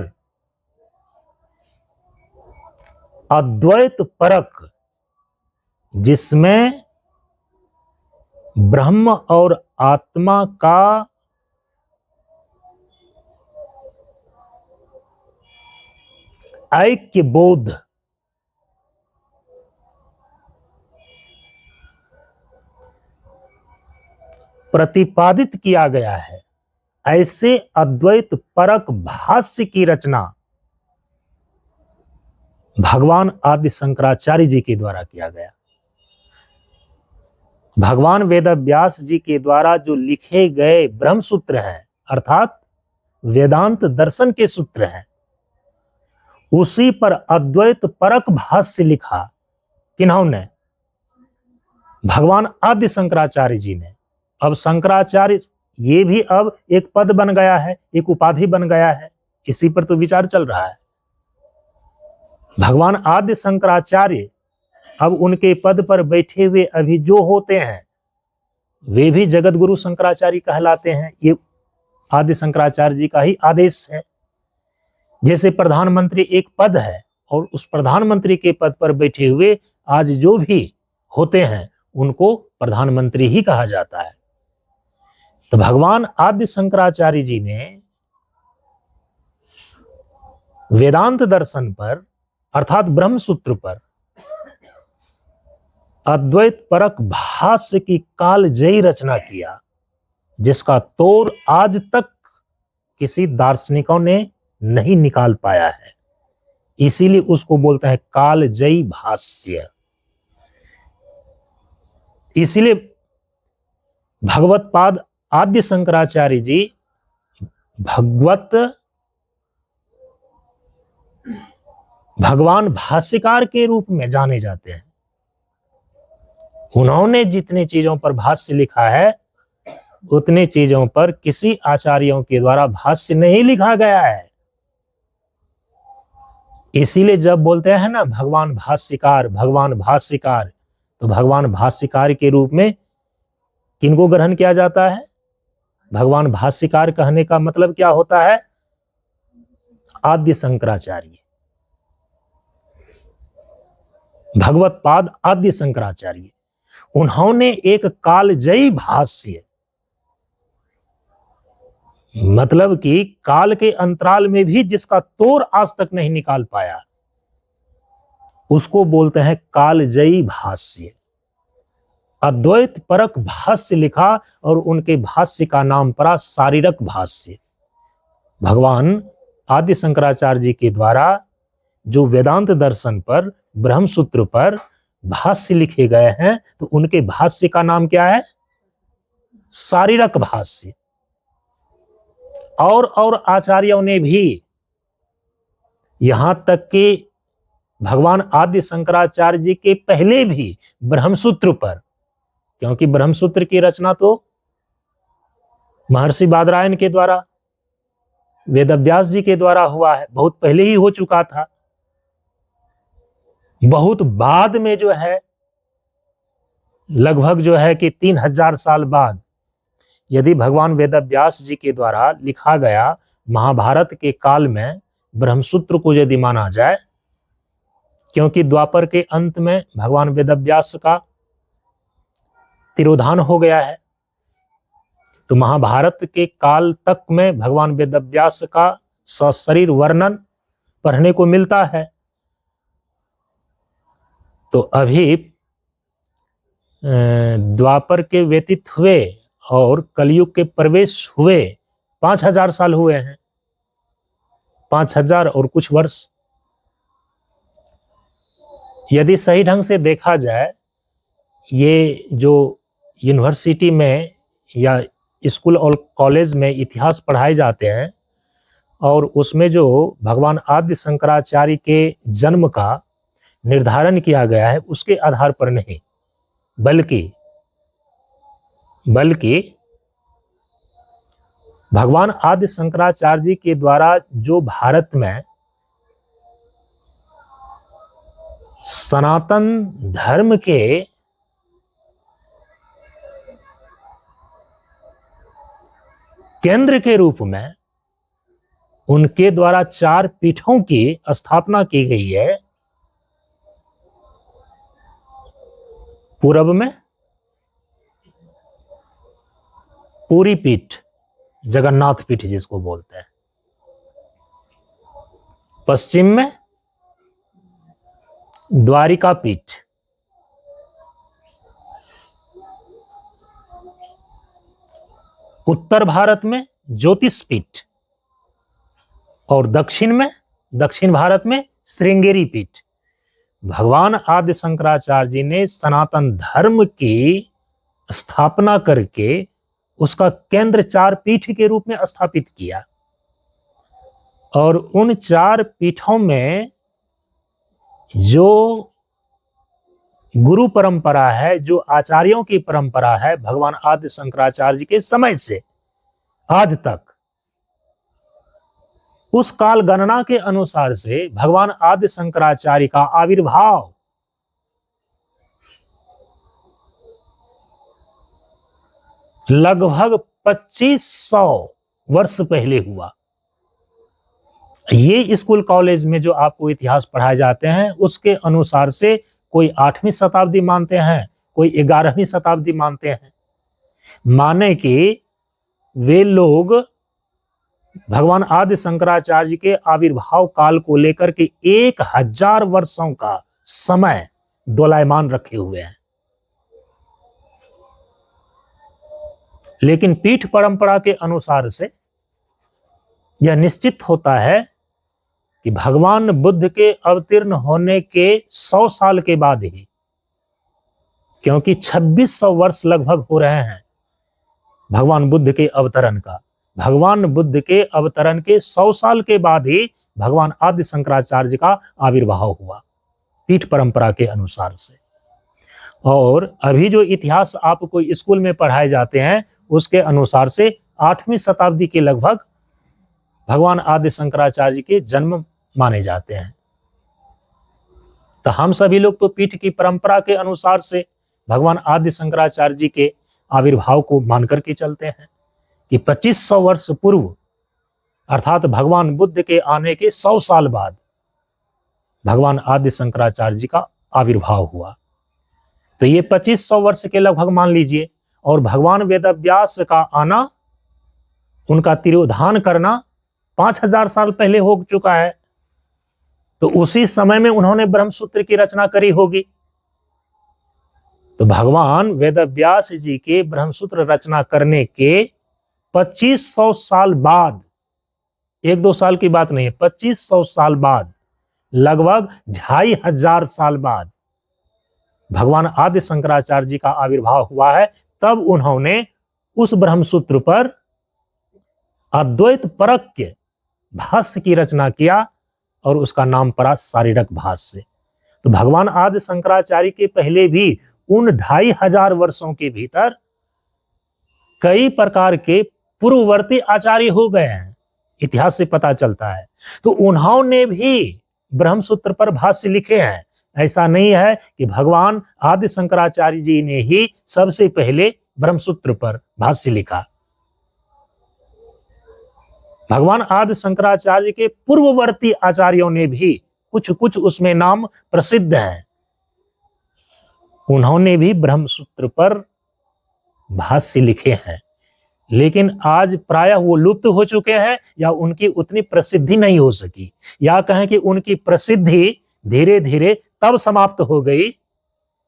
अद्वैत परक, जिसमें ब्रह्म और आत्मा का ऐक्य बोध प्रतिपादित किया गया है, ऐसे अद्वैत परक भाष्य की रचना भगवान आदि शंकराचार्य जी के द्वारा किया गया। भगवान वेदव्यास जी के द्वारा जो लिखे गए ब्रह्मसूत्र हैं, अर्थात वेदांत दर्शन के सूत्र हैं, उसी पर अद्वैत परक भाष्य लिखा किन्होंने? भगवान आदि शंकराचार्य जी ने। अब शंकराचार्य ये भी अब एक पद बन गया है, एक उपाधि बन गया है, इसी पर तो विचार चल रहा है। भगवान आदि शंकराचार्य अब उनके पद पर बैठे हुए अभी जो होते हैं वे भी जगत गुरु शंकराचार्य कहलाते हैं। ये आदि शंकराचार्य जी का ही आदेश है। जैसे प्रधानमंत्री एक पद है और उस प्रधानमंत्री के पद पर बैठे हुए आज जो भी होते हैं उनको प्रधानमंत्री ही कहा जाता है। तो भगवान आदि शंकराचार्य जी ने वेदांत दर्शन पर अर्थात ब्रह्मसूत्र पर अद्वैत परक भाष्य की कालजयी रचना किया, जिसका तोड़ आज तक किसी दार्शनिकों ने नहीं निकाल पाया है। इसीलिए उसको बोलते हैं कालजयी भाष्य। इसीलिए भगवत पाद आदि शंकराचार्य जी भगवान भाष्यकार के रूप में जाने जाते हैं। उन्होंने जितनी चीजों पर भाष्य लिखा है उतनी चीजों पर किसी आचार्यों के द्वारा भाष्य नहीं लिखा गया है। इसीलिए जब बोलते हैं ना भगवान भाष्यकार, भगवान भाष्यकार, तो भगवान भाष्यकार के रूप में किनको ग्रहण किया जाता है? भगवान भाष्यकार कहने का मतलब क्या होता है? आद्य शंकराचार्य, भगवत पाद आद्य शंकराचार्य। उन्होंने एक कालजयी भाष्य, मतलब कि काल के अंतराल में भी जिसका तोड़ आज तक नहीं निकाल पाया, उसको बोलते हैं कालजयी भाष्य। अद्वैत परक भाष्य लिखा और उनके भाष्य का नाम पड़ा शारीरक भाष्य। भगवान आदि शंकराचार्य जी के द्वारा जो वेदांत दर्शन पर ब्रह्मसूत्र पर भाष्य लिखे गए हैं, तो उनके भाष्य का नाम क्या है? शारीरक भाष्य। और आचार्यों ने भी, यहां तक कि भगवान आदि शंकराचार्य जी के पहले भी ब्रह्मसूत्र पर, क्योंकि ब्रह्मसूत्र की रचना तो महर्षि बादरायण के द्वारा, वेदव्यास जी के द्वारा हुआ है, बहुत पहले ही हो चुका था। बहुत बाद में जो है, लगभग जो है कि 3000 साल बाद, यदि भगवान वेदव्यास जी के द्वारा लिखा गया महाभारत के काल में ब्रह्मसूत्र को यदि माना जाए, क्योंकि द्वापर के अंत में भगवान वेदव्यास का तिरोधान हो गया है, तो महाभारत के काल तक में भगवान वेदव्यास का सशरीर वर्णन पढ़ने को मिलता है। तो अभी द्वापर के व्यतीत हुए और कलयुग के प्रवेश हुए 5000 साल हुए हैं, 5000 और कुछ वर्ष। यदि सही ढंग से देखा जाए, ये जो यूनिवर्सिटी में या स्कूल और कॉलेज में इतिहास पढ़ाए जाते हैं और उसमें जो भगवान आदि शंकराचार्य के जन्म का निर्धारण किया गया है उसके आधार पर नहीं, बल्कि भगवान आदि शंकराचार्य जी के द्वारा जो भारत में सनातन धर्म के केंद्र के रूप में उनके द्वारा 4 पीठों की स्थापना की गई है। पूर्व में पूरी पीठ, जगन्नाथ पीठ जिसको बोलते हैं, पश्चिम में द्वारिका पीठ, उत्तर भारत में ज्योतिष पीठ और दक्षिण भारत में श्रृंगेरी पीठ। भगवान आदि शंकराचार्य जी ने सनातन धर्म की स्थापना करके उसका केंद्र 4 पीठ के रूप में स्थापित किया और उन 4 पीठों में जो गुरु परंपरा है, जो आचार्यों की परंपरा है, भगवान आदि शंकराचार्य जी के समय से आज तक, उस काल गणना के अनुसार से भगवान आदि शंकराचार्य का आविर्भाव लगभग 2500 वर्ष पहले हुआ। ये स्कूल कॉलेज में जो आपको इतिहास पढ़ाए जाते हैं उसके अनुसार से कोई 8वीं शताब्दी मानते हैं, कोई 11वीं शताब्दी मानते हैं। माने कि वे लोग भगवान आदि शंकराचार्य के आविर्भाव काल को लेकर के 1000 वर्षों का समय दोलायमान रखे हुए हैं। लेकिन पीठ परंपरा के अनुसार से यह निश्चित होता है कि भगवान बुद्ध के अवतीर्ण होने के 100 साल के बाद ही, क्योंकि 2600 वर्ष लगभग हो रहे हैं भगवान बुद्ध के अवतरण का, भगवान बुद्ध के अवतरण के 100 साल के बाद ही भगवान आदि शंकराचार्य का आविर्भाव हुआ पीठ परंपरा के अनुसार से। और अभी जो इतिहास आपको स्कूल में पढ़ाए जाते हैं उसके अनुसार से 8वीं शताब्दी के लगभग भगवान आदि शंकराचार्य के जन्म माने जाते हैं। तो हम सभी लोग तो पीठ की परंपरा के अनुसार से भगवान आदि शंकराचार्य जी के आविर्भाव को मानकर के चलते हैं कि 2500 वर्ष पूर्व अर्थात भगवान बुद्ध के आने के 100 साल बाद भगवान आदि शंकराचार्य जी का आविर्भाव हुआ। तो ये 2500 वर्ष के लगभग मान लीजिए, और भगवान वेदव्यास का आना, उनका तिरोधान करना 5000 साल पहले हो चुका है। तो उसी समय में उन्होंने ब्रह्मसूत्र की रचना करी होगी। तो भगवान वेदव्यास जी के ब्रह्मसूत्र रचना करने के 2500 साल बाद, 1-2 साल की बात नहीं है, 2500 साल बाद, लगभग 2500 साल बाद भगवान आदि शंकराचार्य जी का आविर्भाव हुआ है। तब उन्होंने उस ब्रह्मसूत्र पर अद्वैत परक्य भाष्य की रचना किया और उसका नाम पड़ा शारीरक भाष्य। तो भगवान आदि शंकराचार्य के पहले भी उन 2500 वर्षों के भीतर कई प्रकार के पूर्ववर्ती आचार्य हो गए हैं, इतिहास से पता चलता है। तो उन्होंने भी ब्रह्मसूत्र पर भाष्य लिखे हैं। ऐसा नहीं है कि भगवान आदि शंकराचार्य जी ने ही सबसे पहले ब्रह्मसूत्र पर भाष्य लिखा। भगवान आदि शंकराचार्य के पूर्ववर्ती आचार्यों ने भी कुछ उसमें नाम प्रसिद्ध हैं, उन्होंने भी ब्रह्मसूत्र पर भाष्य लिखे हैं। लेकिन आज प्रायः वो लुप्त हो चुके हैं या उनकी उतनी प्रसिद्धि नहीं हो सकी, या कहें कि उनकी प्रसिद्धि धीरे धीरे तब समाप्त हो गई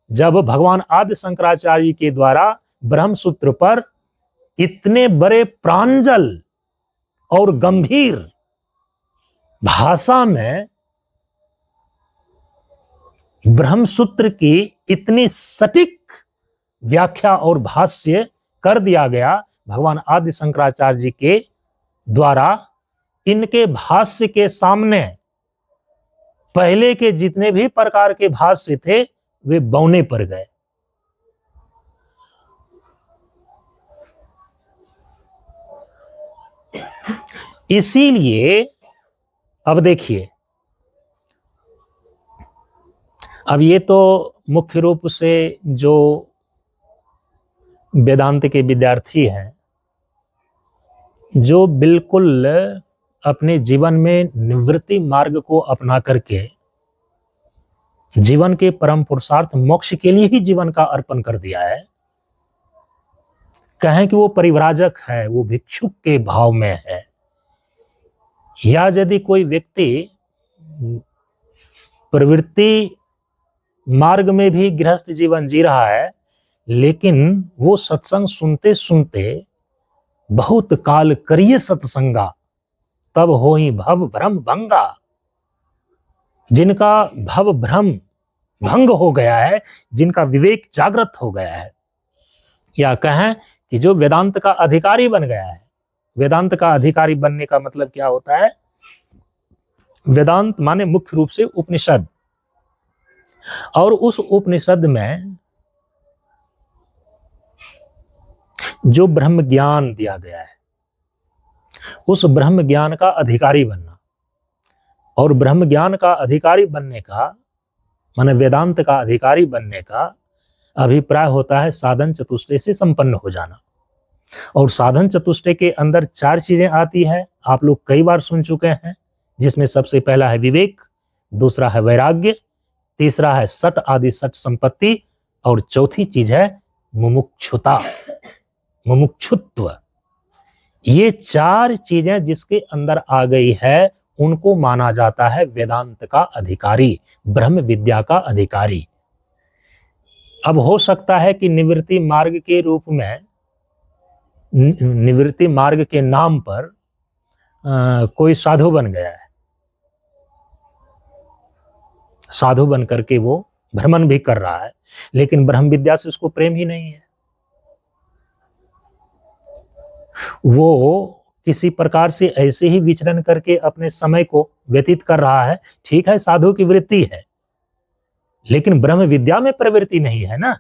जब भगवान आदि शंकराचार्य के द्वारा ब्रह्मसूत्र पर इतने बड़े प्रांजल और गंभीर भाषा में ब्रह्मसूत्र की इतनी सटीक व्याख्या और भाष्य कर दिया गया। भगवान आदि शंकराचार्य जी के द्वारा इनके भाष्य के सामने पहले के जितने भी प्रकार के भाष्य थे वे बौने पड़ गए। इसीलिए अब देखिए, अब ये तो मुख्य रूप से जो वेदांत के विद्यार्थी हैं, जो बिल्कुल अपने जीवन में निवृत्ति मार्ग को अपना करके जीवन के परम पुरुषार्थ मोक्ष के लिए ही जीवन का अर्पण कर दिया है, कहें कि वो परिव्राजक है, वो भिक्षुक के भाव में है, या यदि कोई व्यक्ति प्रवृत्ति मार्ग में भी गृहस्थ जीवन जी रहा है, लेकिन वो सत्संग सुनते सुनते बहुत काल करिए सत्संगा तब होई भव भ्रम भंगा, जिनका भव भ्रम भंग हो गया है, जिनका विवेक जागृत हो गया है, या कहें कि जो वेदांत का अधिकारी बन गया है। वेदांत का अधिकारी बनने का मतलब क्या होता है? वेदांत माने मुख्य रूप से उपनिषद, और उस उपनिषद में जो ब्रह्म ज्ञान दिया गया है, उस ब्रह्म ज्ञान का अधिकारी बनना। और ब्रह्म ज्ञान का अधिकारी बनने का माने वेदांत का अधिकारी बनने का अभिप्राय होता है साधन चतुष्टय से संपन्न हो जाना। और साधन चतुष्टय के अंदर 4 चीजें आती है, आप लोग कई बार सुन चुके हैं, जिसमें सबसे पहला है विवेक, दूसरा है वैराग्य, तीसरा है सट आदि सट संपत्ति, और चौथी चीज है मुमुक्षुता, मुमुक्षुत्व। ये 4 चीजें जिसके अंदर आ गई है, उनको माना जाता है वेदांत का अधिकारी, ब्रह्म विद्या का अधिकारी। अब हो सकता है कि निवृत्ति मार्ग के रूप में, निवृत्ति मार्ग के नाम पर कोई साधु बन गया है, साधु बन करके वो भ्रमण भी कर रहा है, लेकिन ब्रह्म विद्या से उसको प्रेम ही नहीं है। वो किसी प्रकार से ऐसे ही विचरण करके अपने समय को व्यतीत कर रहा है। ठीक है, साधु की वृत्ति है, लेकिन ब्रह्म विद्या में प्रवृत्ति नहीं है ना।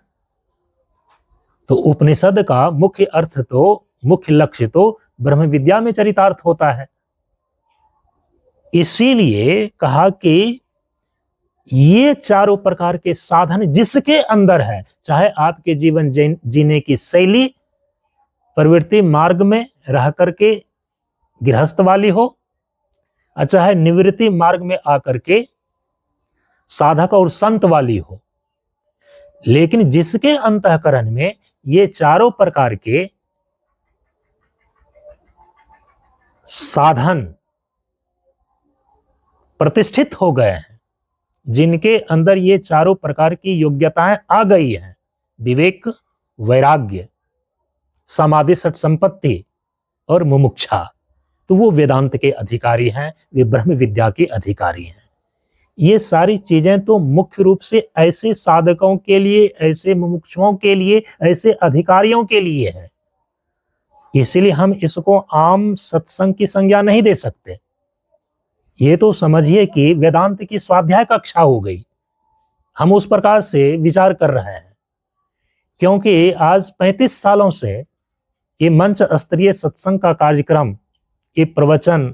तो उपनिषद का मुख्य अर्थ तो, मुख्य लक्ष्य तो ब्रह्म विद्या में चरितार्थ होता है। इसीलिए कहा कि ये चारों प्रकार के साधन जिसके अंदर है, चाहे आपके जीवन जीने की शैली प्रवृत्ति मार्ग में रह करके गृहस्थ वाली हो, चाहे निवृत्ति मार्ग में आकर के साधक और संत वाली हो, लेकिन जिसके अंतःकरण में ये चारों प्रकार के साधन प्रतिष्ठित हो गए हैं, जिनके अंदर ये चारों प्रकार की योग्यताएं आ गई हैं, विवेक, वैराग्य, समाधि सट संपत्ति और मुमुक्षा, तो वो वेदांत के अधिकारी हैं, वे ब्रह्म विद्या के अधिकारी हैं। ये सारी चीजें तो मुख्य रूप से ऐसे साधकों के लिए, ऐसे मुमुक्षुओं के लिए, ऐसे अधिकारियों के लिए है। इसलिए हम इसको आम सत्संग की संज्ञा नहीं दे सकते। ये तो समझिए कि वेदांत की स्वाध्याय कक्षा हो गई, हम उस प्रकार से विचार कर रहे हैं। क्योंकि आज 35 सालों से ये मंच स्तरीय सत्संग का कार्यक्रम, ये प्रवचन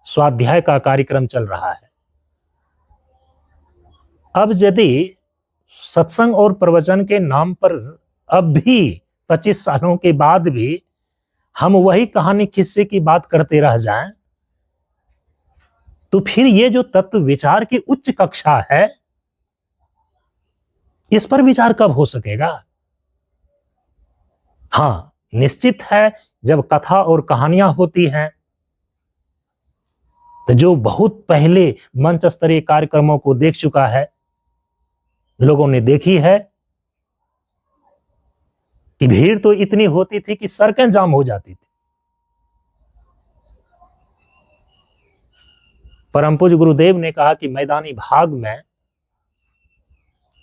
स्वाध्याय का कार्यक्रम चल रहा है। अब यदि सत्संग और प्रवचन के नाम पर अब भी 25 सालों के बाद भी हम वही कहानी किस्से की बात करते रह जाएं, तो फिर ये जो तत्व विचार की उच्च कक्षा है, इस पर विचार कब हो सकेगा? हाँ, निश्चित है, जब कथा और कहानियां होती हैं, तो जो बहुत पहले मंच स्तरीय कार्यक्रमों को देख चुका है, लोगों ने देखी है कि भीड़ तो इतनी होती थी कि सड़कें जाम हो जाती थी। परम पूज्य गुरुदेव ने कहा कि मैदानी भाग में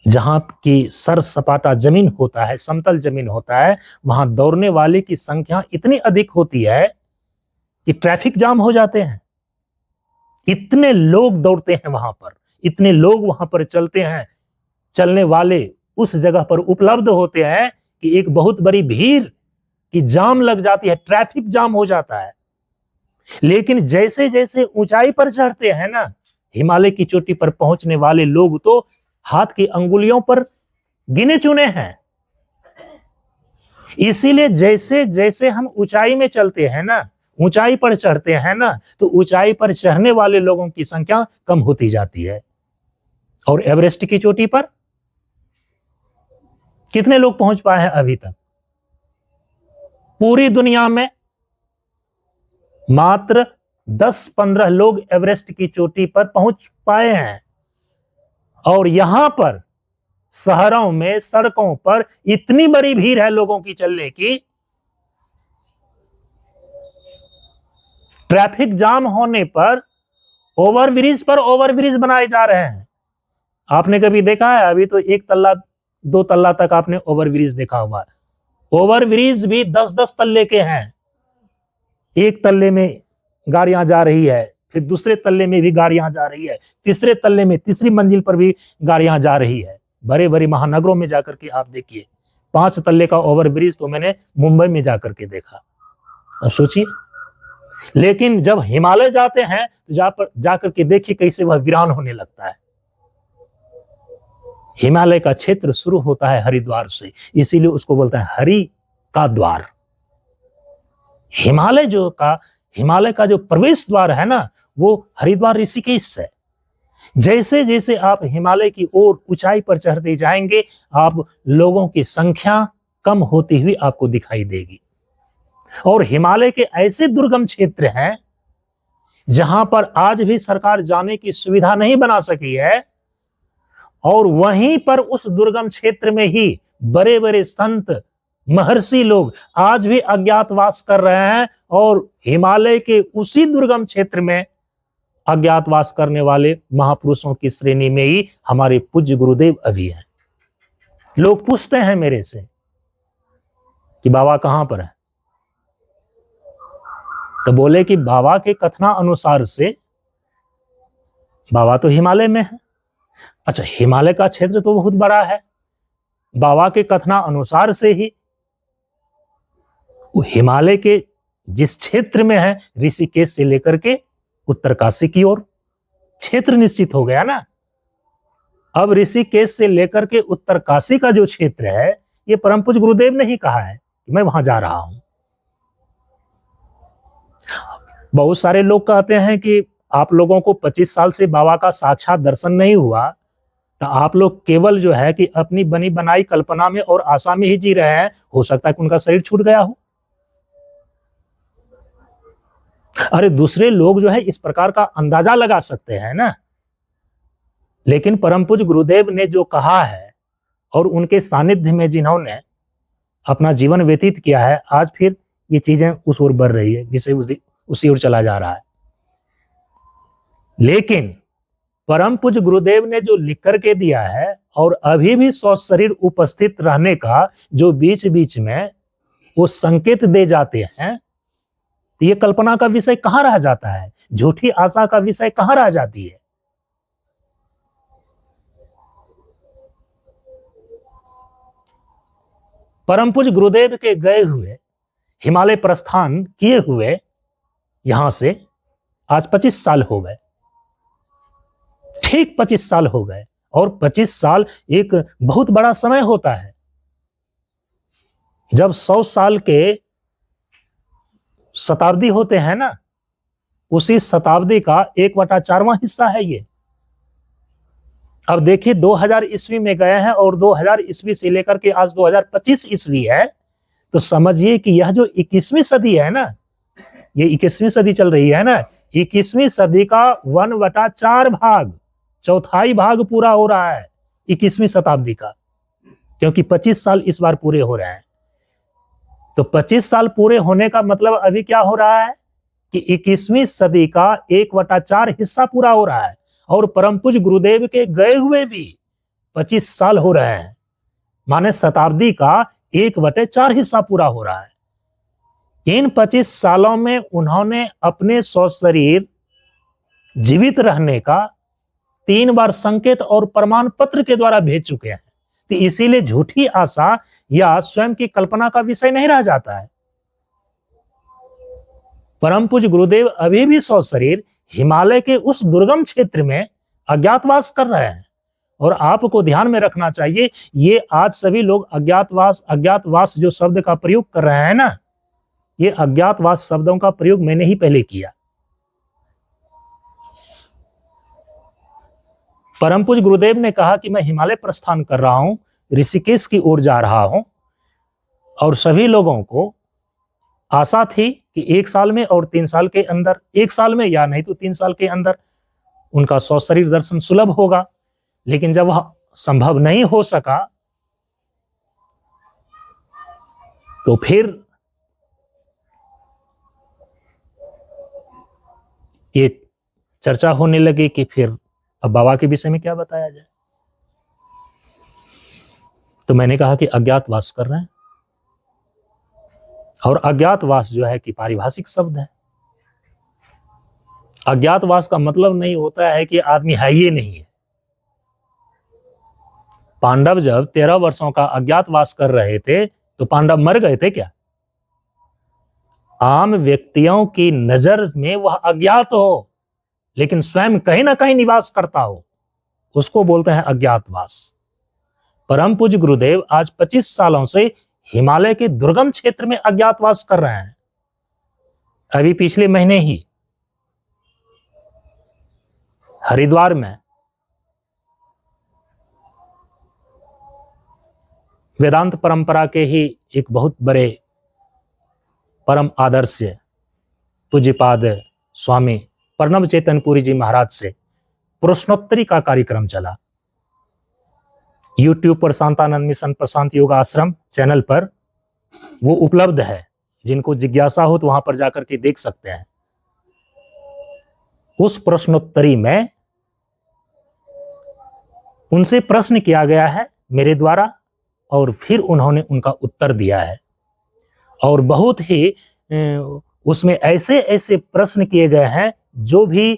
जहां की सर सपाटा जमीन होता है, समतल जमीन होता है, वहां दौड़ने वाले की संख्या इतनी अधिक होती है कि ट्रैफिक जाम हो जाते हैं। इतने लोग दौड़ते हैं वहां पर, इतने लोग वहां पर चलते हैं, चलने वाले उस जगह पर उपलब्ध होते हैं कि एक बहुत बड़ी भीड़ की जाम लग जाती है, ट्रैफिक जाम हो जाता है। लेकिन जैसे जैसे ऊंचाई पर चढ़ते हैं ना, हिमालय की चोटी पर पहुंचने वाले लोग तो हाथ की अंगुलियों पर गिने चुने हैं। इसीलिए जैसे जैसे हम ऊंचाई में चलते हैं ना, ऊंचाई पर चढ़ते हैं ना, तो ऊंचाई पर चढ़ने वाले लोगों की संख्या कम होती जाती है। और एवरेस्ट की चोटी पर कितने लोग पहुंच पाए हैं अभी तक? पूरी दुनिया में मात्र 10-15 लोग एवरेस्ट की चोटी पर पहुंच पाए हैं। और यहां पर शहरों में, सड़कों पर इतनी बड़ी भीड़ है लोगों की चलने की, ट्रैफिक जाम होने पर ओवरब्रिज बनाए जा रहे हैं। आपने कभी देखा है? अभी तो 1 तल्ला 2 तल्ला तक आपने ओवरब्रिज देखा हुआ है। ओवरब्रिज भी 10-10 तल्ले के हैं। एक तल्ले में गाड़ियां जा रही है, फिर दूसरे तल्ले में भी गाड़ियां जा रही है, तीसरे तल्ले में, तीसरी मंजिल पर भी गाड़ियां जा रही है। बड़े बड़े महानगरों में जाकर के आप देखिए, 5 तल्ले का ओवरब्रिज तो मैंने मुंबई में जाकर के देखा। अब सोचिए, लेकिन जब हिमालय जाते हैं तो जाकर के देखिए कैसे वह वीरान होने लगता है। हिमालय का क्षेत्र शुरू होता है हरिद्वार से, इसीलिए उसको बोलते हैं हरि का द्वार। हिमालय का जो प्रवेश द्वार है ना, वो हरिद्वार ऋषिकेश से। जैसे जैसे आप हिमालय की ओर ऊंचाई पर चढ़ते जाएंगे, आप लोगों की संख्या कम होती हुई आपको दिखाई देगी। और हिमालय के ऐसे दुर्गम क्षेत्र हैं जहां पर आज भी सरकार जाने की सुविधा नहीं बना सकी है, और वहीं पर उस दुर्गम क्षेत्र में ही बड़े बड़े संत, महर्षि लोग आज भी अज्ञातवास कर रहे हैं। और हिमालय के उसी दुर्गम क्षेत्र में अज्ञातवास करने वाले महापुरुषों की श्रेणी में ही हमारे पूज्य गुरुदेव अभी हैं। लोग पूछते हैं मेरे से कि बाबा कहां पर है, तो बोले कि बाबा के कथना अनुसार से बाबा तो हिमालय में है। अच्छा, हिमालय का क्षेत्र तो बहुत बड़ा है, बाबा के कथना अनुसार से ही हिमालय के जिस क्षेत्र में है, ऋषिकेश से लेकर के उत्तरकाशी की ओर क्षेत्र निश्चित हो गया ना। अब ऋषिकेश से लेकर के उत्तरकाशी का जो क्षेत्र है, ये परम पूज्य गुरुदेव ने ही कहा है कि मैं वहां जा रहा हूं। बहुत सारे लोग कहते हैं कि आप लोगों को 25 साल से बाबा का साक्षात दर्शन नहीं हुआ, तो आप लोग केवल जो है कि अपनी बनी बनाई कल्पना में और आशा में ही जी रहे हैं। हो सकता है कि उनका शरीर छूट गया हो। अरे, दूसरे लोग जो है इस प्रकार का अंदाजा लगा सकते हैं ना, लेकिन परम पूज्य गुरुदेव ने जो कहा है और उनके सानिध्य में जिन्होंने अपना जीवन व्यतीत किया है, आज फिर ये चीजें उस ओर बढ़ रही है, विषय उसी ओर चला जा रहा है। लेकिन परम पूज्य गुरुदेव ने जो लिख करके दिया है, और अभी भी सशरीर उपस्थित रहने का जो बीच बीच में वो संकेत दे जाते हैं, ये कल्पना का विषय कहां रह जाता है, झूठी आशा का विषय कहां रह जाती है। परम पूज्य गुरुदेव के गए हुए, हिमालय प्रस्थान किए हुए यहां से आज 25 साल हो गए, ठीक 25 साल हो गए। और 25 साल एक बहुत बड़ा समय होता है। जब 100 साल के शताब्दी होते हैं ना, उसी शताब्दी का 1/4वां हिस्सा है ये। अब देखिए, 2000 ईस्वी में गए हैं और 2000 ईस्वी से लेकर के आज 2025 ईस्वी है, तो समझिए कि यह जो 21वीं सदी है ना, ये 21वीं सदी चल रही है ना, 21वीं सदी का 1/4 भाग, चौथाई भाग पूरा हो रहा है 21वीं शताब्दी का, क्योंकि 25 साल इस बार पूरे हो रहे हैं। तो 25 साल पूरे होने का मतलब अभी क्या हो रहा है कि 21वीं सदी का 1/4 हिस्सा पूरा हो रहा है। और परम पूज्य गुरुदेव के गए हुए भी 25 साल हो रहे हैं, माने शताब्दी का 1/4 हिस्सा पूरा हो रहा है। इन 25 सालों में उन्होंने अपने सशरीर जीवित रहने का 3 बार संकेत और प्रमाण पत्र के द्वारा भेज चुके हैं। तो इसीलिए झूठी आशा या स्वयं की कल्पना का विषय नहीं रह जाता है। परम पूज्य गुरुदेव अभी भी सशरीर हिमालय के उस दुर्गम क्षेत्र में अज्ञातवास कर रहे हैं। और आपको ध्यान में रखना चाहिए, ये आज सभी लोग अज्ञातवास जो शब्द का प्रयोग कर रहे हैं ना, ये अज्ञातवास शब्दों का प्रयोग मैंने ही पहले किया। परम पूज्य गुरुदेव ने कहा कि मैं हिमालय प्रस्थान कर रहा हूं, ऋषिकेश की ओर जा रहा हूं, और सभी लोगों को आशा थी कि 1 साल में और 3 साल के अंदर, 1 साल में या नहीं तो 3 साल के अंदर उनका सशरीर दर्शन सुलभ होगा। लेकिन जब वह संभव नहीं हो सका तो फिर ये चर्चा होने लगी कि फिर अब बाबा के विषय में क्या बताया जाए। तो मैंने कहा कि अज्ञातवास कर रहे हैं, और अज्ञातवास जो है कि पारिभाषिक शब्द है। अज्ञातवास का मतलब नहीं होता है कि आदमी है ही नहीं है। पांडव जब 13 वर्षों का अज्ञातवास कर रहे थे तो पांडव मर गए थे क्या? आम व्यक्तियों की नजर में वह अज्ञात हो, लेकिन स्वयं कहीं ना कहीं निवास करता हो, उसको बोलते हैं अज्ञातवास। परम पूज्य गुरुदेव आज 25 सालों से हिमालय के दुर्गम क्षेत्र में अज्ञातवास कर रहे हैं। अभी पिछले महीने ही हरिद्वार में वेदांत परंपरा के ही एक बहुत बड़े परम आदर्श पूज्यपाद स्वामी प्रणव चैतन्यपुरी जी महाराज से प्रश्नोत्तरी का कार्यक्रम चला। YouTube पर शांतानंद मिशन प्रशांत योग आश्रम चैनल पर वो उपलब्ध है, जिनको जिज्ञासा हो तो वहां पर जाकर के देख सकते हैं। उस प्रश्नोत्तरी में उनसे प्रश्न किया गया है मेरे द्वारा, और फिर उन्होंने उनका उत्तर दिया है। और बहुत ही उसमें ऐसे ऐसे प्रश्न किए गए हैं जो भी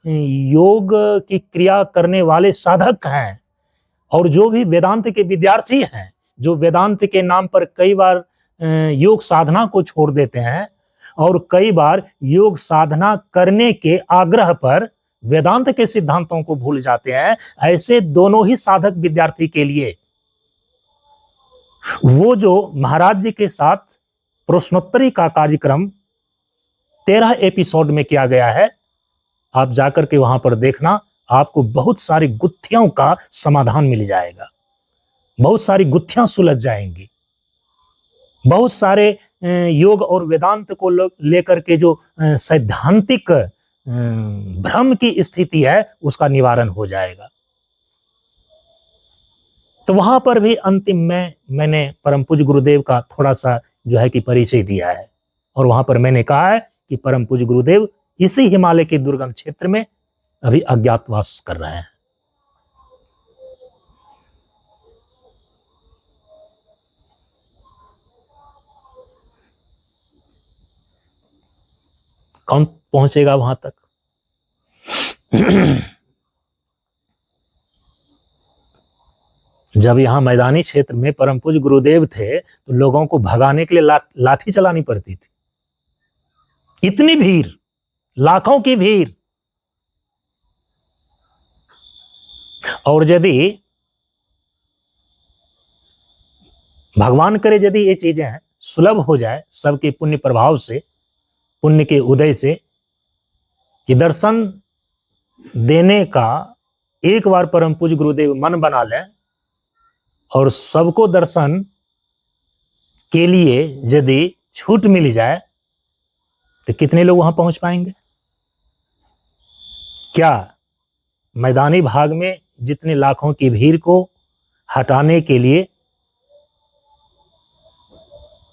योग की क्रिया करने वाले साधक हैं और जो भी वेदांत के विद्यार्थी हैं, जो वेदांत के नाम पर कई बार योग साधना को छोड़ देते हैं और कई बार योग साधना करने के आग्रह पर वेदांत के सिद्धांतों को भूल जाते हैं, ऐसे दोनों ही साधक विद्यार्थी के लिए वो जो महाराज जी के साथ प्रश्नोत्तरी का कार्यक्रम 13 एपिसोड में किया गया है, आप जाकर के वहां पर देखना, आपको बहुत सारी गुत्थियों का समाधान मिल जाएगा, बहुत सारी गुत्थियां सुलझ जाएंगी, बहुत सारे योग और वेदांत को लेकर के जो सैद्धांतिक भ्रम की स्थिति है उसका निवारण हो जाएगा। तो वहां पर भी अंतिम में मैंने परम पूज्य गुरुदेव का थोड़ा सा जो है कि परिचय दिया है, और वहां पर मैंने कहा है कि परम पूज्य गुरुदेव इसी हिमालय के दुर्गम क्षेत्र में अभी अज्ञातवास कर रहे हैं। कौन पहुंचेगा वहां तक? जब यहाँ मैदानी क्षेत्र में परम पूज्य गुरुदेव थे तो लोगों को भगाने के लिए लाठी चलानी पड़ती थी। इतनी भीड़, लाखों की भीड़। और यदि भगवान करे यदि ये चीजें सुलभ हो जाए सबके पुण्य प्रभाव से, पुण्य के उदय से, कि दर्शन देने का एक बार परम पूज्य गुरुदेव मन बना लें और सबको दर्शन के लिए यदि छूट मिल जाए तो कितने लोग वहां पहुंच पाएंगे? क्या मैदानी भाग में जितने लाखों की भीड़ को हटाने के लिए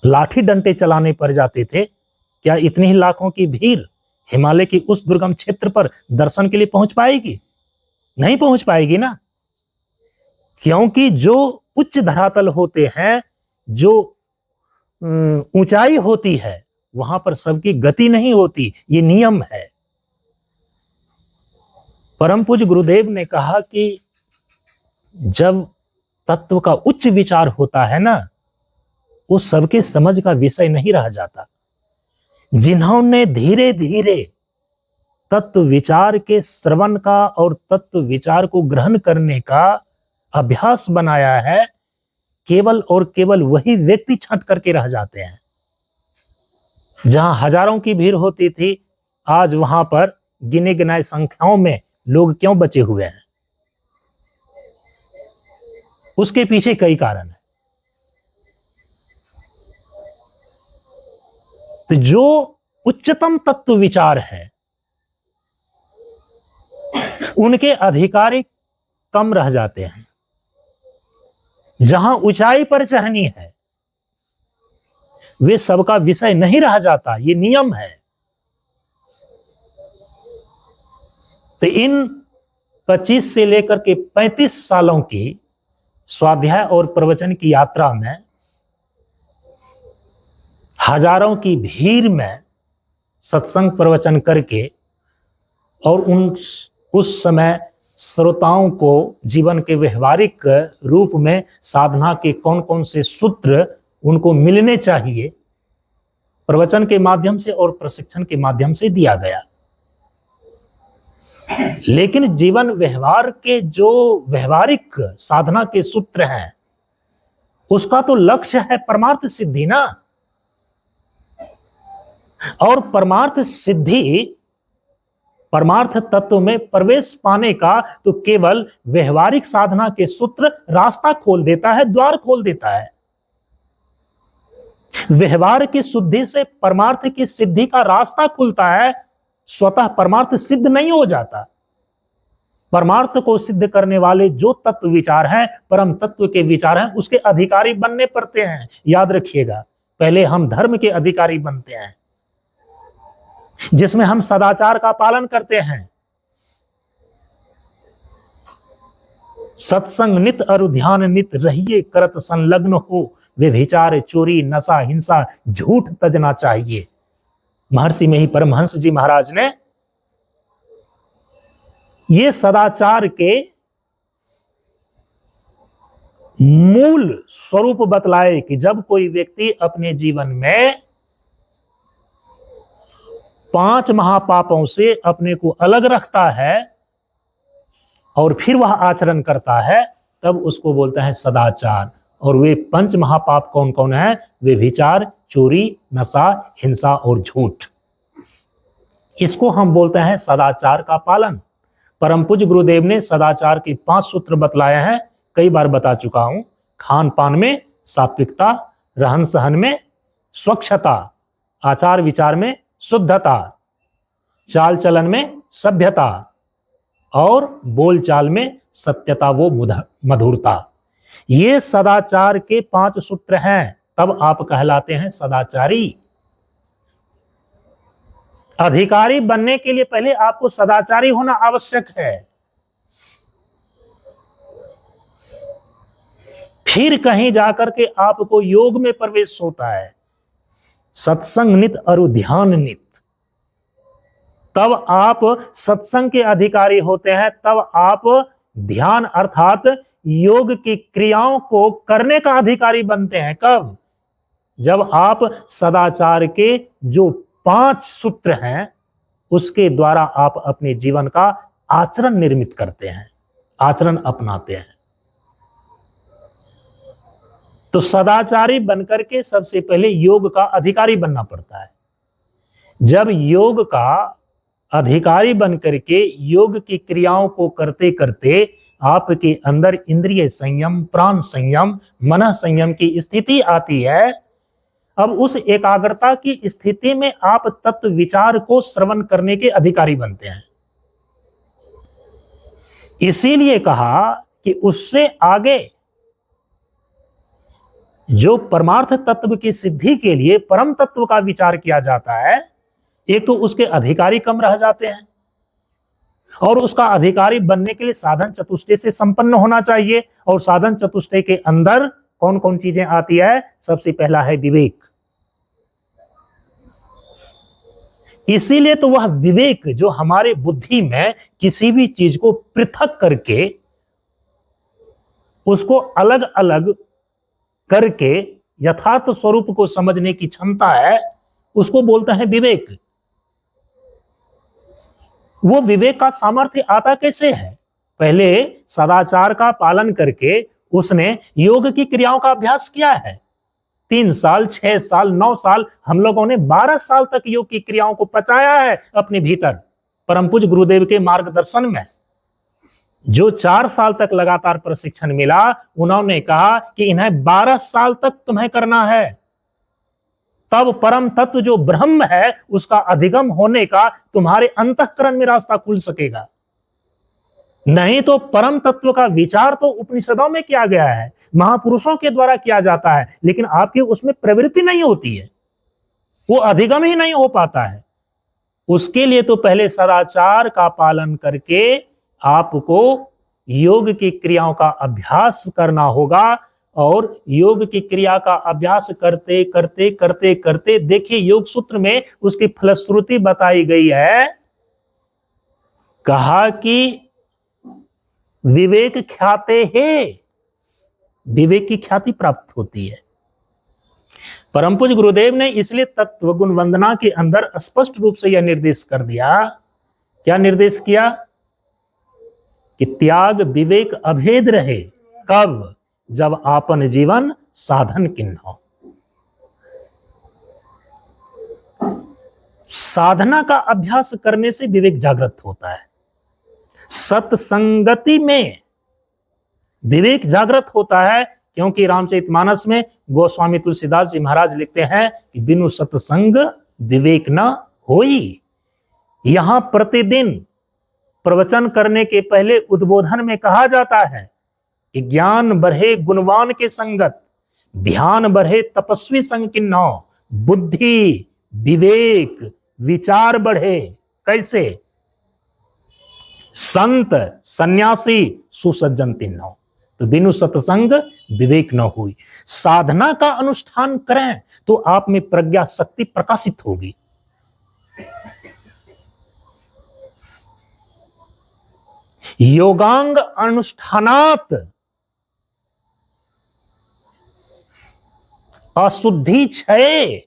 लाठी डंडे चलाने पड़ जाते थे, क्या इतनी ही लाखों की भीड़ हिमालय की उस दुर्गम क्षेत्र पर दर्शन के लिए पहुंच पाएगी? नहीं पहुंच पाएगी ना। क्योंकि जो उच्च धरातल होते हैं, जो ऊंचाई होती है, वहां पर सबकी गति नहीं होती, ये नियम है। परम पूज्य गुरुदेव ने कहा कि जब तत्व का उच्च विचार होता है ना, वो सबके समझ का विषय नहीं रह जाता। जिन्होंने धीरे धीरे तत्व विचार के श्रवण का और तत्व विचार को ग्रहण करने का अभ्यास बनाया है, केवल और केवल वही व्यक्ति छट करके रह जाते हैं। जहां हजारों की भीड़ होती थी, आज वहां पर गिने गिनाए संख्याओं में लोग क्यों बचे हुए हैं? उसके पीछे कई कारण हैं। तो जो उच्चतम तत्व विचार है, उनके अधिकारी कम रह जाते हैं। जहां ऊंचाई पर चढ़नी है, वे सबका विषय नहीं रह जाता, ये नियम है। तो इन 25 से लेकर के 35 सालों की स्वाध्याय और प्रवचन की यात्रा में हजारों की भीड़ में सत्संग प्रवचन करके और उस समय श्रोताओं को जीवन के व्यवहारिक रूप में साधना के कौन कौन से सूत्र उनको मिलने चाहिए, प्रवचन के माध्यम से और प्रशिक्षण के माध्यम से दिया गया। लेकिन जीवन व्यवहार के जो व्यवहारिक साधना के सूत्र हैं, उसका तो लक्ष्य है परमार्थ सिद्धि ना। और परमार्थ सिद्धि, परमार्थ तत्व में प्रवेश पाने का तो केवल व्यवहारिक साधना के सूत्र रास्ता खोल देता है, द्वार खोल देता है। व्यवहार की शुद्धि से परमार्थ की सिद्धि का रास्ता खुलता है, स्वतः परमार्थ सिद्ध नहीं हो जाता। परमार्थ को सिद्ध करने वाले जो तत्व विचार हैं, परम तत्व के विचार हैं, उसके अधिकारी बनने पड़ते हैं। याद रखिएगा, पहले हम धर्म के अधिकारी बनते हैं, जिसमें हम सदाचार का पालन करते हैं। सत्संग नित अरु ध्यान नित रहिए, करत संलग्न हो वे विचार, चोरी नशा हिंसा झूठ तजना चाहिए। महर्षि में ही परमहंस जी महाराज ने ये सदाचार के मूल स्वरूप बतलाए कि जब कोई व्यक्ति अपने जीवन में 5 महापापों से अपने को अलग रखता है और फिर वह आचरण करता है, तब उसको बोलते हैं सदाचार। और वे 5 महापाप कौन कौन है? वे विचार, चोरी, नशा, हिंसा और झूठ। इसको हम बोलते हैं सदाचार का पालन। परम पूज्य गुरुदेव ने सदाचार के 5 सूत्र बतलाए हैं, कई बार बता चुका हूं। खान पान में सात्विकता, रहन सहन में स्वच्छता, आचार विचार में शुद्धता, चाल चलन में सभ्यता और बोलचाल में सत्यता वो मधुरता। ये सदाचार के 5 सूत्र हैं, तब आप कहलाते हैं सदाचारी। अधिकारी बनने के लिए पहले आपको सदाचारी होना आवश्यक है, फिर कहीं जाकर के आपको योग में प्रवेश होता है। सत्संग नित अरु ध्यान नित, तब आप सत्संग के अधिकारी होते हैं, तब आप ध्यान अर्थात योग की क्रियाओं को करने का अधिकारी बनते हैं। कब? जब आप सदाचार के जो 5 सूत्र हैं, उसके द्वारा आप अपने जीवन का आचरण निर्मित करते हैं, आचरण अपनाते हैं। तो सदाचारी बनकर के सबसे पहले योग का अधिकारी बनना पड़ता है। जब योग का अधिकारी बनकर के योग की क्रियाओं को करते करते आपके अंदर इंद्रिय संयम, प्राण संयम, मन संयम की स्थिति आती है, अब उस एकाग्रता की स्थिति में आप तत्व विचार को श्रवण करने के अधिकारी बनते हैं। इसीलिए कहा कि उससे आगे जो परमार्थ तत्व की सिद्धि के लिए परम तत्व का विचार किया जाता है, एक तो उसके अधिकारी कम रह जाते हैं, और उसका अधिकारी बनने के लिए साधन चतुष्टय से संपन्न होना चाहिए। और साधन चतुष्टय के अंदर कौन कौन चीजें आती है? सबसे पहला है विवेक। इसीलिए तो वह विवेक जो हमारे बुद्धि में किसी भी चीज को पृथक करके उसको अलग अलग करके यथार्थ स्वरूप को समझने की क्षमता है, उसको बोलते हैं विवेक। वो विवेक का सामर्थ्य आता कैसे है? पहले सदाचार का पालन करके उसने योग की क्रियाओं का अभ्यास किया है। 3 साल, 6 साल, 9 साल, हम लोगों ने 12 साल तक योग की क्रियाओं को पचाया है अपने भीतर, परम पूज्य गुरुदेव के मार्गदर्शन में। जो 4 साल तक लगातार प्रशिक्षण मिला, उन्होंने कहा कि इन्हें 12 साल तक तुम्हें करना है, तब परम तत्व जो ब्रह्म है उसका अधिगम होने का तुम्हारे अंतःकरण में रास्ता खुल सकेगा। नहीं तो परम तत्व का विचार तो उपनिषदों में किया गया है, महापुरुषों के द्वारा किया जाता है, लेकिन आपकी उसमें प्रवृत्ति नहीं होती है, वो अधिगम ही नहीं हो पाता है। उसके लिए तो पहले सदाचार का पालन करके आपको योग की क्रियाओं का अभ्यास करना होगा। और योग की क्रिया का अभ्यास करते करते करते करते देखिए, योग सूत्र में उसकी फलश्रुति बताई गई है। कहा कि विवेक ख्याते है, विवेक की ख्याति प्राप्त होती है। परम पूज्य गुरुदेव ने इसलिए तत्व गुण वंदना के अंदर स्पष्ट रूप से यह निर्देश कर दिया। क्या निर्देश किया? कि त्याग विवेक अभेद रहे। कब? जब आपन जीवन साधन किन्हो। साधना का अभ्यास करने से विवेक जागृत होता है। सत्संगति में विवेक जागृत होता है, क्योंकि रामचरितमानस में गोस्वामी तुलसीदास जी महाराज लिखते हैं कि बिनु सत्संग विवेक न होई। यहां प्रतिदिन प्रवचन करने के पहले उद्बोधन में कहा जाता है कि ज्ञान बढ़े गुणवान के संगत, ध्यान बढ़े तपस्वी संग किन्नो, बुद्धि विवेक विचार बढ़े। कैसे? संत सन्यासी सुसज्जन तिन्नो। तो बिनु सत्संग विवेक न हुई। साधना का अनुष्ठान करें तो आप में प्रज्ञा शक्ति प्रकाशित होगी। योगांग अनुष्ठानात अशुद्धि क्षय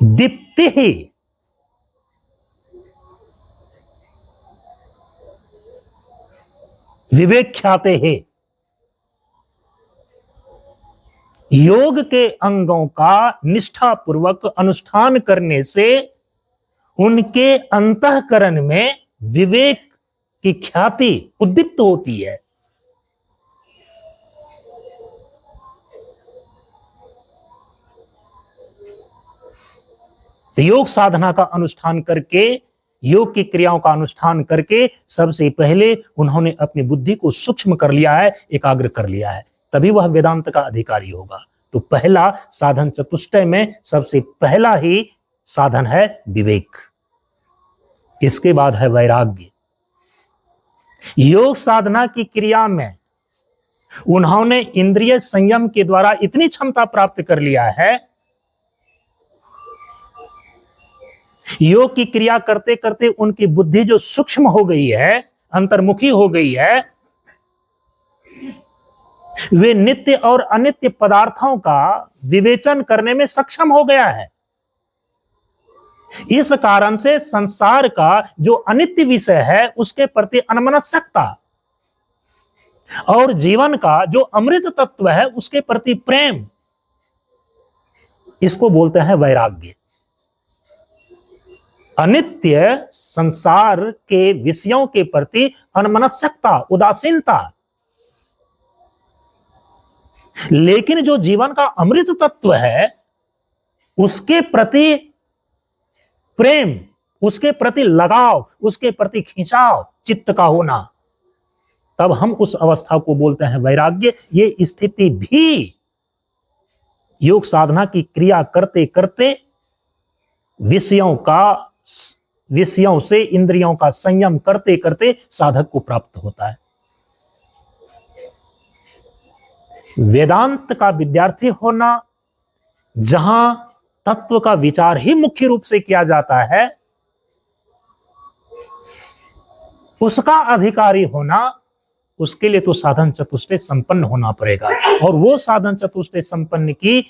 दीप्ति ही। विवेक ख्याते हैं। योग के अंगों का निष्ठापूर्वक अनुष्ठान करने से उनके अंतःकरण में विवेक की ख्याति उद्दीप्त होती है। तो योग साधना का अनुष्ठान करके, योग की क्रियाओं का अनुष्ठान करके सबसे पहले उन्होंने अपनी बुद्धि को सूक्ष्म कर लिया है, एकाग्र कर लिया है, तभी वह वेदांत का अधिकारी होगा। तो पहला साधन चतुष्टय में सबसे पहला ही साधन है विवेक। इसके बाद है वैराग्य। योग साधना की क्रिया में उन्होंने इंद्रिय संयम के द्वारा इतनी क्षमता प्राप्त कर लिया है, योग की क्रिया करते करते उनकी बुद्धि जो सूक्ष्म हो गई है, अंतर्मुखी हो गई है, वे नित्य और अनित्य पदार्थों का विवेचन करने में सक्षम हो गया है। इस कारण से संसार का जो अनित्य विषय है उसके प्रति अनमनस्कता और जीवन का जो अमृत तत्व है उसके प्रति प्रेम, इसको बोलते हैं वैराग्य। अनित्य संसार के विषयों के प्रति अनमनस्कता, उदासीनता, लेकिन जो जीवन का अमृत तत्व है उसके प्रति प्रेम, उसके प्रति लगाव, उसके प्रति खिंचाव चित्त का होना, तब हम उस अवस्था को बोलते हैं वैराग्य। ये स्थिति भी योग साधना की क्रिया करते करते विषयों का विषयों से इंद्रियों का संयम करते करते साधक को प्राप्त होता है। वेदांत का विद्यार्थी होना, जहां तत्व का विचार ही मुख्य रूप से किया जाता है, उसका अधिकारी होना, उसके लिए तो साधन चतुष्टय संपन्न होना पड़ेगा। और वो साधन चतुष्टय संपन्न की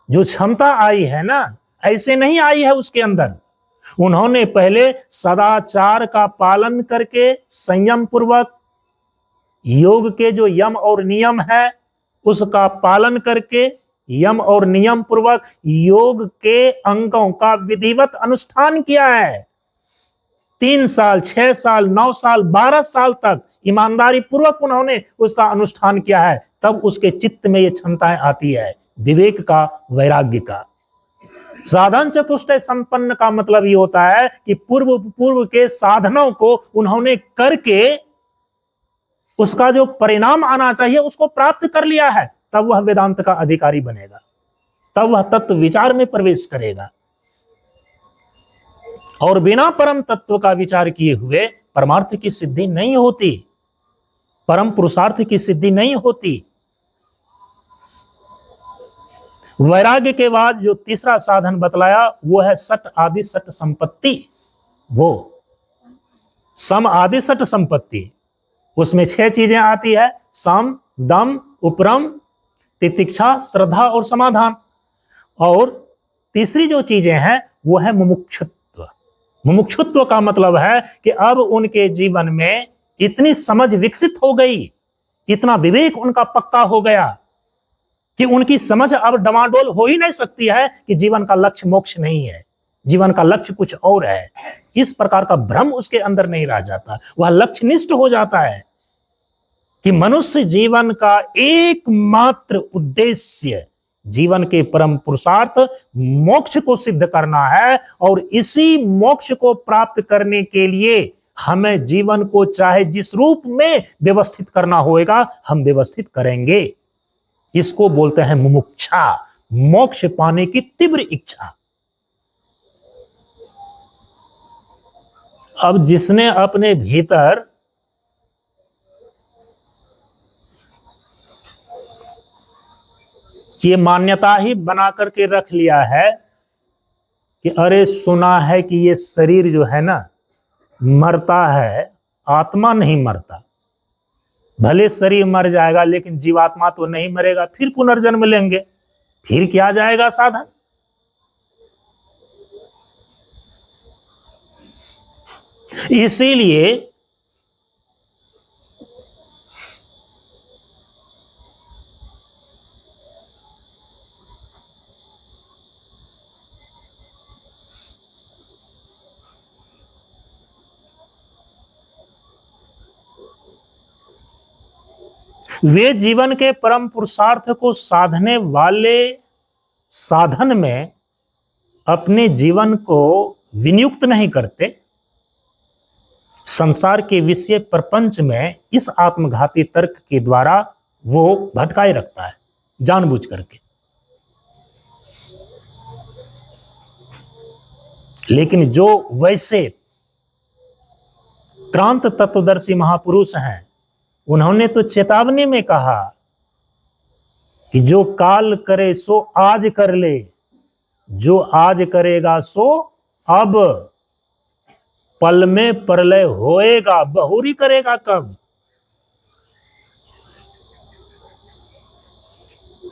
जो क्षमता आई है ना, ऐसे नहीं आई है उसके अंदर। उन्होंने पहले सदाचार का पालन करके संयम पूर्वक योग के जो यम और नियम है उसका पालन करके, यम और नियम पूर्वक योग के अंगों का विधिवत अनुष्ठान किया है। 3 साल, 6 साल, 9 साल, 12 साल तक ईमानदारी पूर्वक उन्होंने उसका अनुष्ठान किया है। तब उसके चित्त में ये क्षमताएं आती है, विवेक का, वैराग्य का। साधन चतुष्टय संपन्न का मतलब ये होता है कि पूर्व के साधनों को उन्होंने करके उसका जो परिणाम आना चाहिए उसको प्राप्त कर लिया है। तब वह वेदांत का अधिकारी बनेगा, तब वह तत्व विचार में प्रवेश करेगा। और बिना परम तत्व का विचार किए हुए परमार्थ की सिद्धि नहीं होती, परम पुरुषार्थ की सिद्धि नहीं होती। वैराग्य के बाद जो तीसरा साधन बतलाया वो है सट आदि सट संपत्ति। वो सम आदि सट संपत्ति, उसमें 6 चीजें आती है: सम, दम, उपरम, तितिक्षा, श्रद्धा और समाधान। और तीसरी जो चीजें हैं वो है मुमुक्षुत्व। मुमुक्षुत्व का मतलब है कि अब उनके जीवन में इतनी समझ विकसित हो गई, इतना विवेक उनका पक्का हो गया कि उनकी समझ अब डमाडोल हो ही नहीं सकती है कि जीवन का लक्ष्य मोक्ष नहीं है, जीवन का लक्ष्य कुछ और है। इस प्रकार का भ्रम उसके अंदर नहीं रह जाता, वह लक्ष्यनिष्ठ हो जाता है कि मनुष्य जीवन का एकमात्र उद्देश्य जीवन के परम पुरुषार्थ मोक्ष को सिद्ध करना है। और इसी मोक्ष को प्राप्त करने के लिए हमें जीवन को चाहे जिस रूप में व्यवस्थित करना होगा हम व्यवस्थित करेंगे। इसको बोलते हैं मुमुक्षा, मोक्ष पाने की तीव्र इच्छा। अब जिसने अपने भीतर ये मान्यता ही बना करके रख लिया है कि अरे सुना है कि ये शरीर जो है ना मरता है, आत्मा नहीं मरता। भले शरीर मर जाएगा लेकिन जीवात्मा तो नहीं मरेगा, फिर पुनर्जन्म लेंगे, फिर क्या जाएगा साधन। इसीलिए वे जीवन के परम पुरुषार्थ को साधने वाले साधन में अपने जीवन को विनियुक्त नहीं करते, संसार के विषय प्रपंच में इस आत्मघाती तर्क के द्वारा वो भटकाए रखता है जानबूझ करके। लेकिन जो वैसे क्रांत तत्वदर्शी महापुरुष हैं उन्होंने तो चेतावनी में कहा कि जो काल करे सो आज कर ले, जो आज करेगा सो अब, पल में प्रलय होएगा, बहुरी करेगा कब।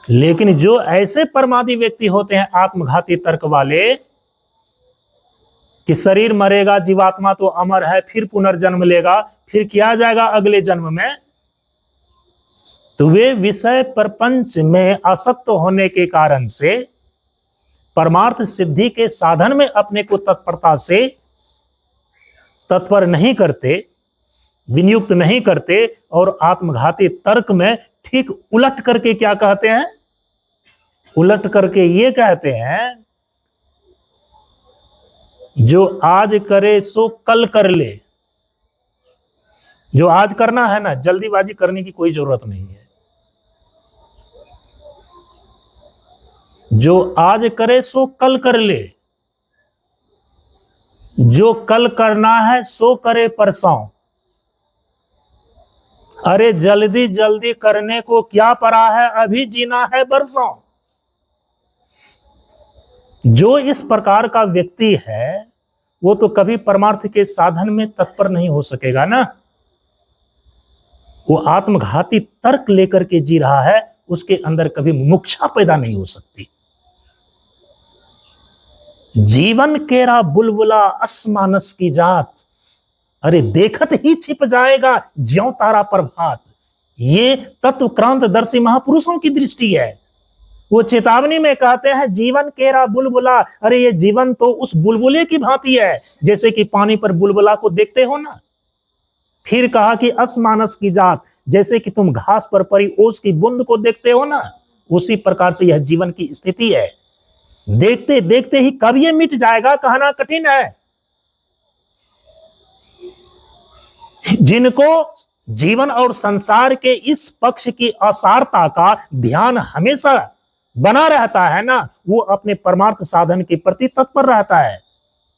लेकिन जो ऐसे परमादि व्यक्ति होते हैं आत्मघाती तर्क वाले कि शरीर मरेगा, जीवात्मा तो अमर है, फिर पुनर्जन्म लेगा, फिर किया जाएगा अगले जन्म में, तो वे विषय प्रपंच में आसक्त होने के कारण से परमार्थ सिद्धि के साधन में अपने को तत्परता से तत्पर नहीं करते, विनियुक्त नहीं करते, और आत्मघाती तर्क में ठीक उलट करके क्या कहते हैं, उलट करके ये कहते हैं जो आज करे सो कल कर ले। जो आज करना है ना, जल्दीबाजी करने की कोई जरूरत नहीं है। जो आज करे सो कल कर ले। जो कल करना है सो करे परसों, अरे जल्दी जल्दी करने को क्या पड़ा है, अभी जीना है बरसों। जो इस प्रकार का व्यक्ति है वो तो कभी परमार्थ के साधन में तत्पर नहीं हो सकेगा ना। वो आत्मघाती तर्क लेकर के जी रहा है, उसके अंदर कभी मुमुक्षा पैदा नहीं हो सकती। जीवन केरा बुलबुला असमानस की जात, अरे देखत ही छिप जाएगा ज्यों तारा प्रभात। ये तत्वक्रांतदर्शी महापुरुषों की दृष्टि है। वो चेतावनी में कहते हैं जीवन केरा बुलबुला, अरे ये जीवन तो उस बुलबुले की भांति है जैसे कि पानी पर बुलबुला को देखते हो ना। फिर कहा कि असमानस की जात, जैसे कि तुम घास पर पड़ी ओस की बूंद को देखते हो ना, उसी प्रकार से यह जीवन की स्थिति है। देखते देखते ही कब ये मिट जाएगा कहना कठिन है। जिनको जीवन और संसार के इस पक्ष की असारता का ध्यान हमेशा बना रहता है ना, वो अपने परमार्थ साधन के प्रति तत्पर रहता है।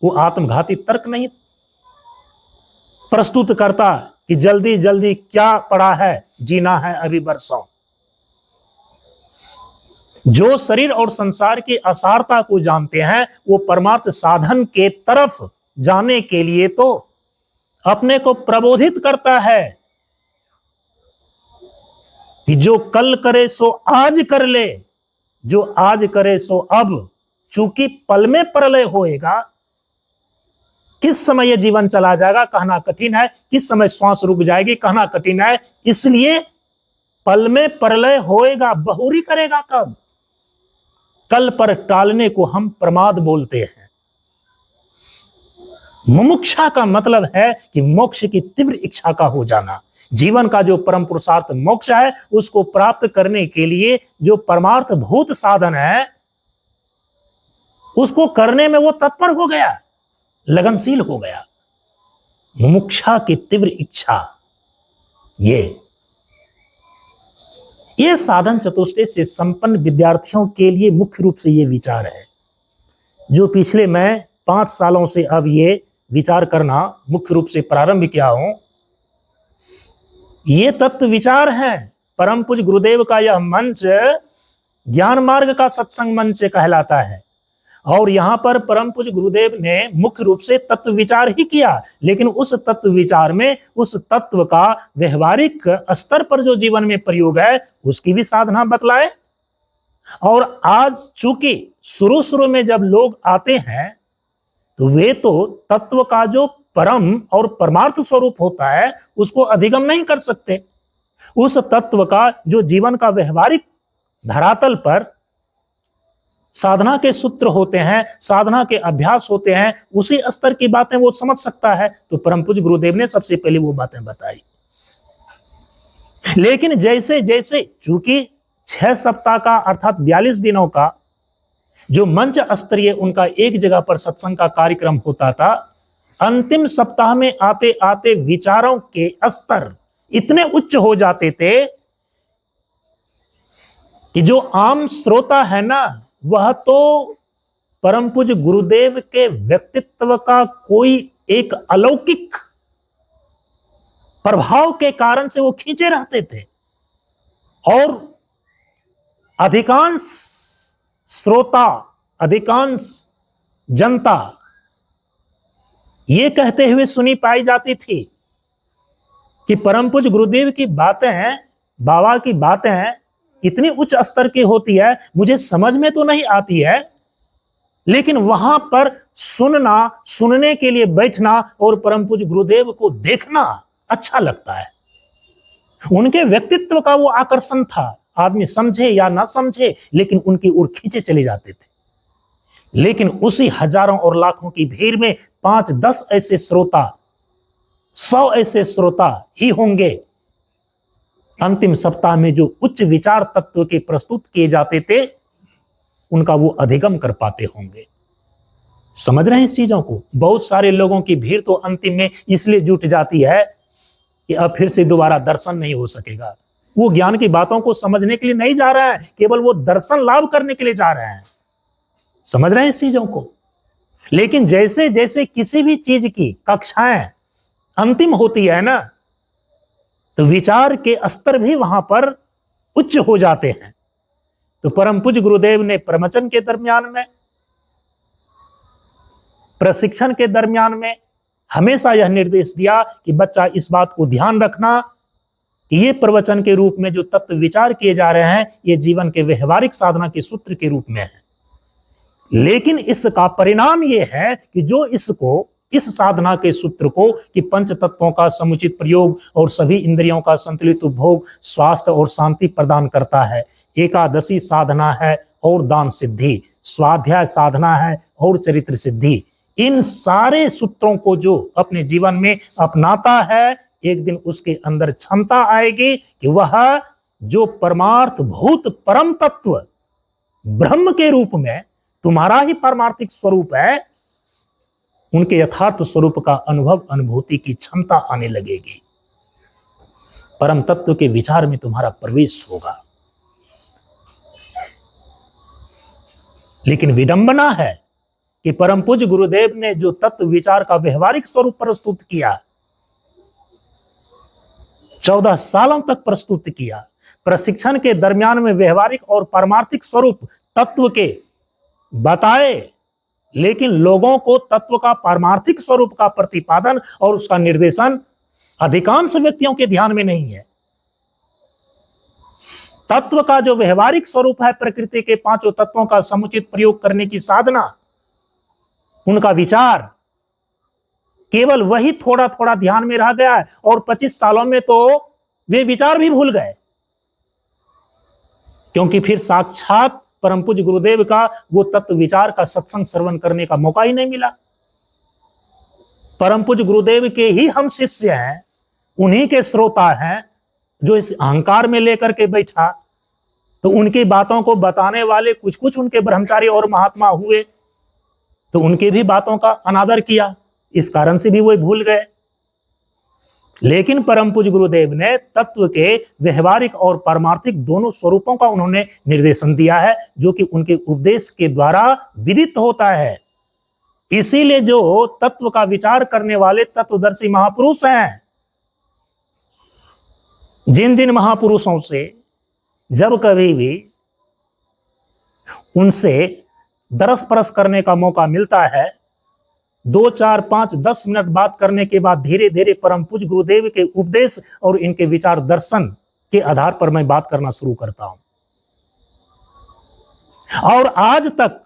वो आत्मघाती तर्क नहीं प्रस्तुत करता कि जल्दी जल्दी क्या पड़ा है, जीना है अभी बरसों। जो शरीर और संसार की असारता को जानते हैं वो परमार्थ साधन के तरफ जाने के लिए तो अपने को प्रबोधित करता है कि जो कल करे सो आज कर ले, जो आज करे सो अब, चूंकि पल में प्रलय होएगा। किस समय यह जीवन चला जाएगा कहना कठिन है, किस समय श्वास रुक जाएगी कहना कठिन है। इसलिए पल में प्रलय होएगा, बहुरी करेगा कब? कल पर टालने को हम प्रमाद बोलते हैं। मुमुक्षा का मतलब है कि मोक्ष की तीव्र इच्छा का हो जाना। जीवन का जो परम पुरुषार्थ मोक्ष है उसको प्राप्त करने के लिए जो परमार्थ भूत साधन है उसको करने में वो तत्पर हो गया, लगनशील हो गया। मुमुक्षा की तीव्र इच्छा, ये साधन चतुष्टय से संपन्न विद्यार्थियों के लिए मुख्य रूप से ये विचार है जो पिछले मैं 5 सालों से अब ये विचार करना मुख्य रूप से प्रारंभ किया हूं। ये तत्व विचार है। परम पूज्य गुरुदेव का यह मंच ज्ञान मार्ग का सत्संग मंच कहलाता है और यहां पर परम पूज्य गुरुदेव ने मुख्य रूप से तत्व विचार ही किया, लेकिन उस तत्व विचार में उस तत्व का व्यवहारिक स्तर पर जो जीवन में प्रयोग है उसकी भी साधना बतलाए। और आज चूंकि शुरू में जब लोग आते हैं तो वे तो तत्व का जो परम और परमार्थ स्वरूप होता है उसको अधिगम नहीं कर सकते। उस तत्व का जो जीवन का व्यवहारिक धरातल पर साधना के सूत्र होते हैं, साधना के अभ्यास होते हैं, उसी स्तर की बातें वो समझ सकता है। तो परम पूज्य गुरुदेव ने सबसे पहले वो बातें बताई। लेकिन जैसे जैसे चूंकि 6 सप्ताह का अर्थात 42 दिनों का जो मंच स्तरीय उनका एक जगह पर सत्संग का कार्यक्रम होता था, अंतिम सप्ताह में आते आते विचारों के स्तर इतने उच्च हो जाते थे कि जो आम श्रोता है ना वह तो परम पूज्य गुरुदेव के व्यक्तित्व का कोई एक अलौकिक प्रभाव के कारण से वो खींचे रहते थे। और अधिकांश श्रोता, अधिकांश जनता ये कहते हुए सुनी पाई जाती थी कि परम पूज्य गुरुदेव की बातें, बाबा की बातें इतनी उच्च स्तर की होती है, मुझे समझ में तो नहीं आती है, लेकिन वहां पर सुनना, सुनने के लिए बैठना और परम पूज्य गुरुदेव को देखना अच्छा लगता है। उनके व्यक्तित्व का वो आकर्षण था, आदमी समझे या ना समझे लेकिन उनकी ओर खींचे चले जाते थे। लेकिन उसी हजारों और लाखों की भीड़ में 5-10 ऐसे श्रोता, 100 ऐसे श्रोता ही होंगे अंतिम सप्ताह में जो उच्च विचार तत्व के प्रस्तुत किए जाते थे उनका वो अधिगम कर पाते होंगे। समझ रहे हैं इस चीजों को? बहुत सारे लोगों की भीड़ तो अंतिम में इसलिए जुट जाती है कि अब फिर से दोबारा दर्शन नहीं हो सकेगा। वो ज्ञान की बातों को समझने के लिए नहीं जा रहा है, केवल वो दर्शन लाभ करने के लिए जा रहे हैं। समझ रहे हैं इस चीजों को? लेकिन जैसे जैसे किसी भी चीज की कक्षाएं अंतिम होती है ना, तो विचार के स्तर भी वहां पर उच्च हो जाते हैं। तो परम पूज्य गुरुदेव ने प्रवचन के दरमियान में, प्रशिक्षण के दरमियान में हमेशा यह निर्देश दिया कि बच्चा इस बात को ध्यान रखना कि ये प्रवचन के रूप में जो तत्व विचार किए जा रहे हैं, ये जीवन के व्यवहारिक साधना के सूत्र के रूप में है। लेकिन इसका परिणाम ये है कि जो इसको, इस साधना के सूत्र को, कि पंच तत्वों का समुचित प्रयोग और सभी इंद्रियों का संतुलित उपभोग स्वास्थ्य और शांति प्रदान करता है। एकादशी साधना है और दान सिद्धि, स्वाध्याय साधना है और चरित्र सिद्धि। इन सारे सूत्रों को जो अपने जीवन में अपनाता है, एक दिन उसके अंदर क्षमता आएगी कि वह जो परमार्थ भूत परम तत्व ब्रह्म के रूप में तुम्हारा ही पारमार्थिक स्वरूप है, उनके यथार्थ स्वरूप का अनुभव, अनुभूति की क्षमता आने लगेगी। परम तत्व के विचार में तुम्हारा प्रवेश होगा। लेकिन विडंबना है कि परम पूज्य गुरुदेव ने जो तत्व विचार का व्यवहारिक स्वरूप प्रस्तुत किया, 14 सालों तक प्रस्तुत किया, प्रशिक्षण के दरमियान में व्यवहारिक और पारमार्थिक स्वरूप तत्व के बताए, लेकिन लोगों को तत्व का पारमार्थिक स्वरूप का प्रतिपादन और उसका निर्देशन अधिकांश व्यक्तियों के ध्यान में नहीं है। तत्व का जो व्यवहारिक स्वरूप है, प्रकृति के पांचों तत्वों का समुचित प्रयोग करने की साधना, उनका विचार केवल वही थोड़ा थोड़ा ध्यान में रह गया है, और 25 सालों में तो वे विचार भी भूल गए, क्योंकि फिर साक्षात परम पूज्य गुरुदेव का वो तत्व विचार का सत्संग श्रवण करने का मौका ही नहीं मिला। परम पूज्य गुरुदेव के ही हम शिष्य हैं, उन्हीं के श्रोता हैं। जो इस अहंकार में लेकर के बैठा, तो उनकी बातों को बताने वाले कुछ कुछ उनके ब्रह्मचारी और महात्मा हुए, तो उनकी भी बातों का अनादर किया, इस कारण से भी वो भूल गए। लेकिन परम पूज्य गुरुदेव ने तत्व के व्यवहारिक और पारमार्थिक दोनों स्वरूपों का उन्होंने निर्देशन दिया है, जो कि उनके उपदेश के द्वारा विदित होता है। इसीलिए जो तत्व का विचार करने वाले तत्वदर्शी महापुरुष हैं, जिन जिन महापुरुषों से जब कभी भी उनसे दरस परस करने का मौका मिलता है, 2, 4, 5, 10 मिनट बात करने के बाद धीरे धीरे परम पूज्य गुरुदेव के उपदेश और इनके विचार दर्शन के आधार पर मैं बात करना शुरू करता हूं। और आज तक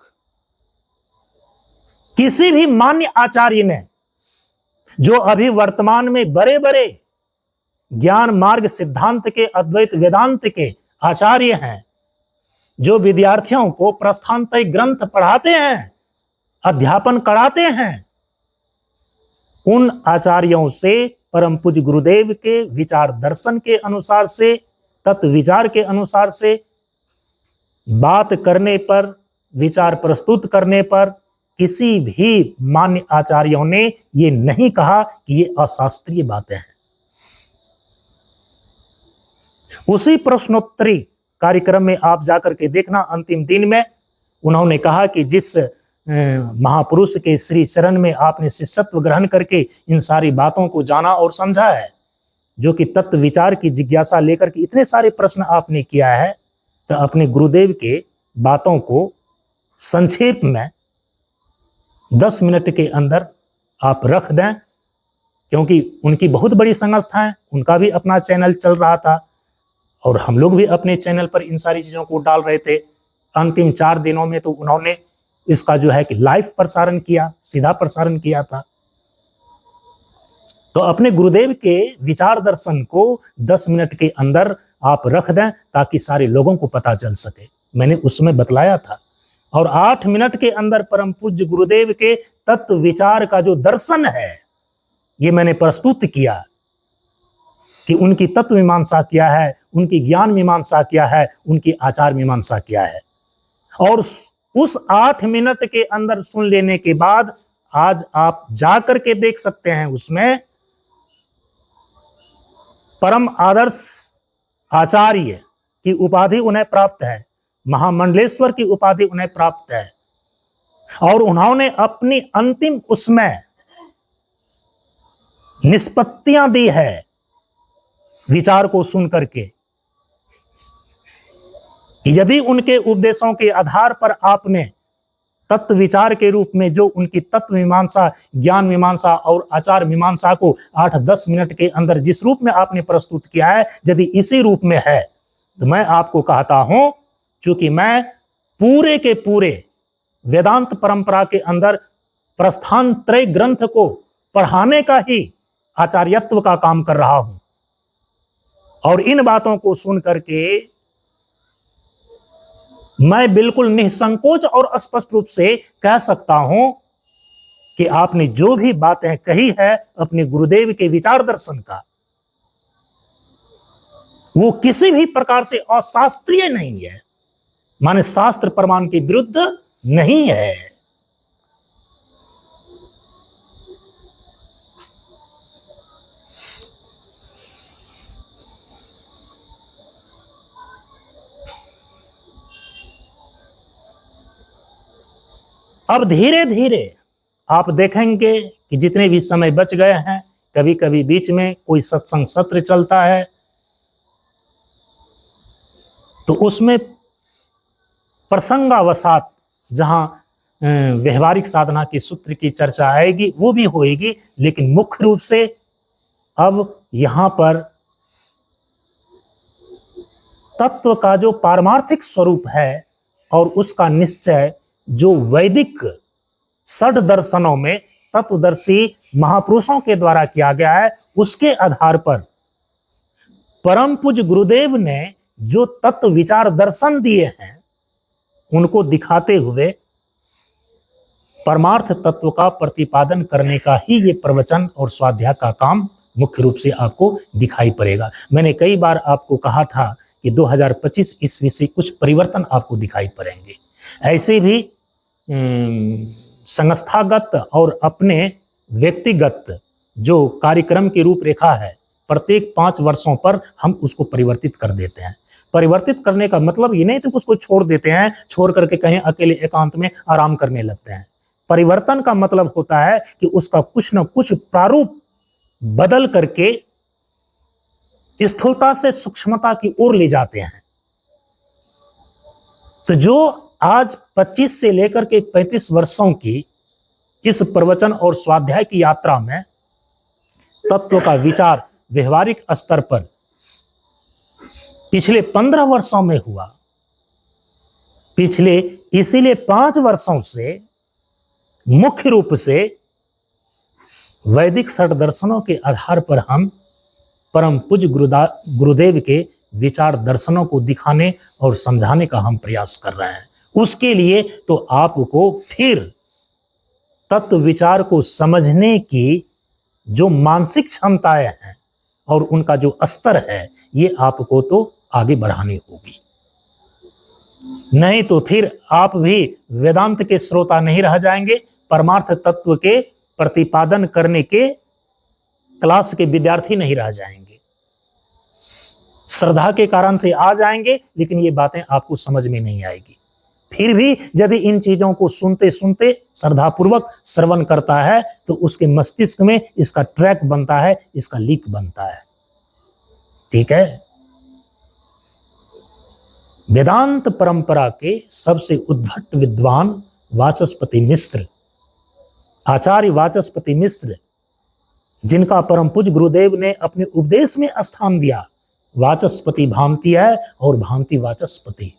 किसी भी मान्य आचार्य ने, जो अभी वर्तमान में बड़े बड़े ज्ञान मार्ग सिद्धांत के, अद्वैत वेदांत के आचार्य हैं, जो विद्यार्थियों को प्रस्थानत्रय ग्रंथ पढ़ाते हैं, अध्यापन कराते हैं, उन आचार्यों से परम पूज्य गुरुदेव के विचार दर्शन के अनुसार से, तत्व विचार के अनुसार से बात करने पर, विचार प्रस्तुत करने पर किसी भी मान्य आचार्यों ने ये नहीं कहा कि ये अशास्त्रीय बातें हैं। उसी प्रश्नोत्तरी कार्यक्रम में आप जाकर के देखना, अंतिम दिन में उन्होंने कहा कि जिस महापुरुष के श्री चरण में आपने शिष्यत्व ग्रहण करके इन सारी बातों को जाना और समझा है, जो कि तत्व विचार की जिज्ञासा लेकर के इतने सारे प्रश्न आपने किया है, तो अपने गुरुदेव के बातों को संक्षेप में 10 मिनट के अंदर आप रख दें, क्योंकि उनकी बहुत बड़ी संस्था है, उनका भी अपना चैनल चल रहा था और हम लोग भी अपने चैनल पर इन सारी चीज़ों को डाल रहे थे। अंतिम 4 दिनों में तो उन्होंने इसका जो है कि लाइव प्रसारण किया, सीधा प्रसारण किया था। तो अपने गुरुदेव के विचार दर्शन को 10 मिनट के अंदर आप रख दें, ताकि सारे लोगों को पता चल सके। मैंने उसमें बतलाया था। और 8 मिनट के अंदर परम पूज्य गुरुदेव के तत्व विचार का जो दर्शन है, ये मैंने प्रस्तुत किया कि उनकी तत्व मीमांसा क्या है, उनकी ज्ञान मीमांसा क्या है, उनकी आचार मीमांसा क्या है। और उस 8 मिनट के अंदर सुन लेने के बाद आज आप जाकर के देख सकते हैं, उसमें परम आदर्श आचार्य की उपाधि उन्हें प्राप्त है, महामंडलेश्वर की उपाधि उन्हें प्राप्त है। और उन्होंने अपनी अंतिम उसमें निष्पत्तियां दी है विचार को सुन करके कि यदि उनके उपदेशों के आधार पर आपने तत्व विचार के रूप में जो उनकी तत्व मीमांसा, ज्ञान मीमांसा और आचार मीमांसा को 8-10 मिनट के अंदर जिस रूप में आपने प्रस्तुत किया है, यदि इसी रूप में है तो मैं आपको कहता हूं, चूंकि मैं पूरे के पूरे वेदांत परंपरा के अंदर प्रस्थान त्रय ग्रंथ को पढ़ाने का ही आचार्यत्व का काम कर रहा हूं, और इन बातों को सुन करके मैं बिल्कुल निसंकोच और स्पष्ट रूप से कह सकता हूं कि आपने जो भी बातें कही है अपने गुरुदेव के विचार दर्शन का, वो किसी भी प्रकार से अशास्त्रीय नहीं है, माने शास्त्र प्रमाण के विरुद्ध नहीं है। अब धीरे धीरे आप देखेंगे कि जितने भी समय बच गए हैं, कभी कभी बीच में कोई सत्संग सत्र चलता है तो उसमें प्रसंगावसात जहां व्यवहारिक साधना की सूत्र की चर्चा आएगी वो भी होएगी, लेकिन मुख्य रूप से अब यहां पर तत्व का जो पारमार्थिक स्वरूप है और उसका निश्चय जो वैदिक षड दर्शनों में तत्वदर्शी महापुरुषों के द्वारा किया गया है, उसके आधार पर परम पूज्य गुरुदेव ने जो तत्व विचार दर्शन दिए हैं उनको दिखाते हुए परमार्थ तत्व का प्रतिपादन करने का ही ये प्रवचन और स्वाध्याय का काम मुख्य रूप से आपको दिखाई पड़ेगा। मैंने कई बार आपको कहा था कि 2025 ईस्वी से कुछ परिवर्तन आपको दिखाई पड़ेंगे। ऐसे भी संस्थागत और अपने व्यक्तिगत जो कार्यक्रम की रूपरेखा है, प्रत्येक 5 वर्षों पर हम उसको परिवर्तित कर देते हैं। परिवर्तित करने का मतलब ये नहीं कि उसको छोड़ देते हैं, छोड़ करके कहीं अकेले एकांत में आराम करने लगते हैं। परिवर्तन का मतलब होता है कि उसका कुछ न कुछ प्रारूप बदल करके स्थूलता से सूक्ष्मता की ओर ले जाते हैं। तो जो आज 25 से लेकर के 35 वर्षों की इस प्रवचन और स्वाध्याय की यात्रा में तत्व का विचार व्यवहारिक स्तर पर पिछले 15 वर्षों में हुआ, पिछले इसीलिए 5 वर्षों से मुख्य रूप से वैदिक षड दर्शनों के आधार पर हम परम पूज्य गुरुदेव के विचार दर्शनों को दिखाने और समझाने का हम प्रयास कर रहे हैं। उसके लिए तो आपको फिर तत्व विचार को समझने की जो मानसिक क्षमताएं हैं और उनका जो स्तर है, ये आपको तो आगे बढ़ानी होगी। नहीं तो फिर आप भी वेदांत के श्रोता नहीं रह जाएंगे, परमार्थ तत्व के प्रतिपादन करने के क्लास के विद्यार्थी नहीं रह जाएंगे। श्रद्धा के कारण से आ जाएंगे, लेकिन ये बातें आपको समझ में नहीं आएगी। फिर भी यदि इन चीजों को सुनते सुनते श्रद्धापूर्वक श्रवण करता है तो उसके मस्तिष्क में इसका ट्रैक बनता है, इसका लीक बनता है। ठीक है। वेदांत परंपरा के सबसे उद्भट विद्वान वाचस्पति मिश्र, आचार्य वाचस्पति मिश्र, जिनका परम पूज्य गुरुदेव ने अपने उपदेश में स्थान दिया, वाचस्पति भामती है और भामती वाचस्पति।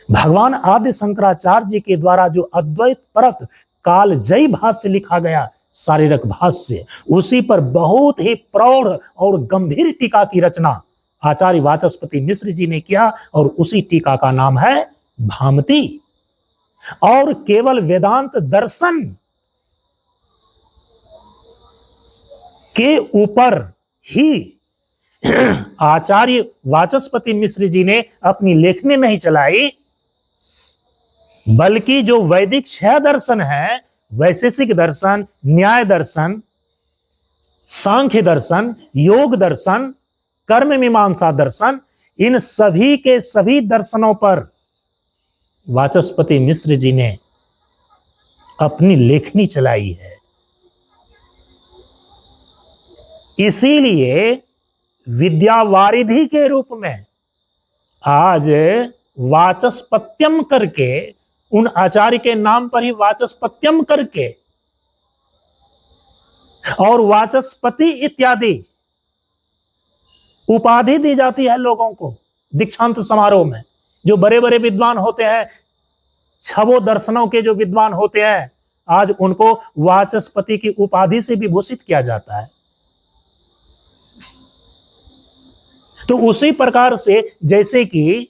भगवान आदि शंकराचार्य जी के द्वारा जो अद्वैत परक कालजयी भाष्य लिखा गया, शारीरक भाष्य, उसी पर बहुत ही प्रौढ़ और गंभीर टीका की रचना आचार्य वाचस्पति मिश्र जी ने किया और उसी टीका का नाम है भामती। और केवल वेदांत दर्शन के ऊपर ही आचार्य वाचस्पति मिश्र जी ने अपनी लेखनी नहीं चलाई, बल्कि जो वैदिक 6 दर्शन है, वैशेषिक दर्शन, न्याय दर्शन, सांख्य दर्शन, योग दर्शन, कर्म मीमांसा दर्शन, इन सभी के सभी दर्शनों पर वाचस्पति मिश्र जी ने अपनी लेखनी चलाई है। इसीलिए विद्यावारिधि के रूप में आज वाचस्पत्यम करके, उन आचार्य के नाम पर ही वाचस्पत्यम करके और वाचस्पति इत्यादि उपाधि दी जाती है लोगों को दीक्षांत समारोह में। जो बड़े बड़े विद्वान होते हैं, छवो दर्शनों के जो विद्वान होते हैं, आज उनको वाचस्पति की उपाधि से विभूषित किया जाता है। तो उसी प्रकार से जैसे कि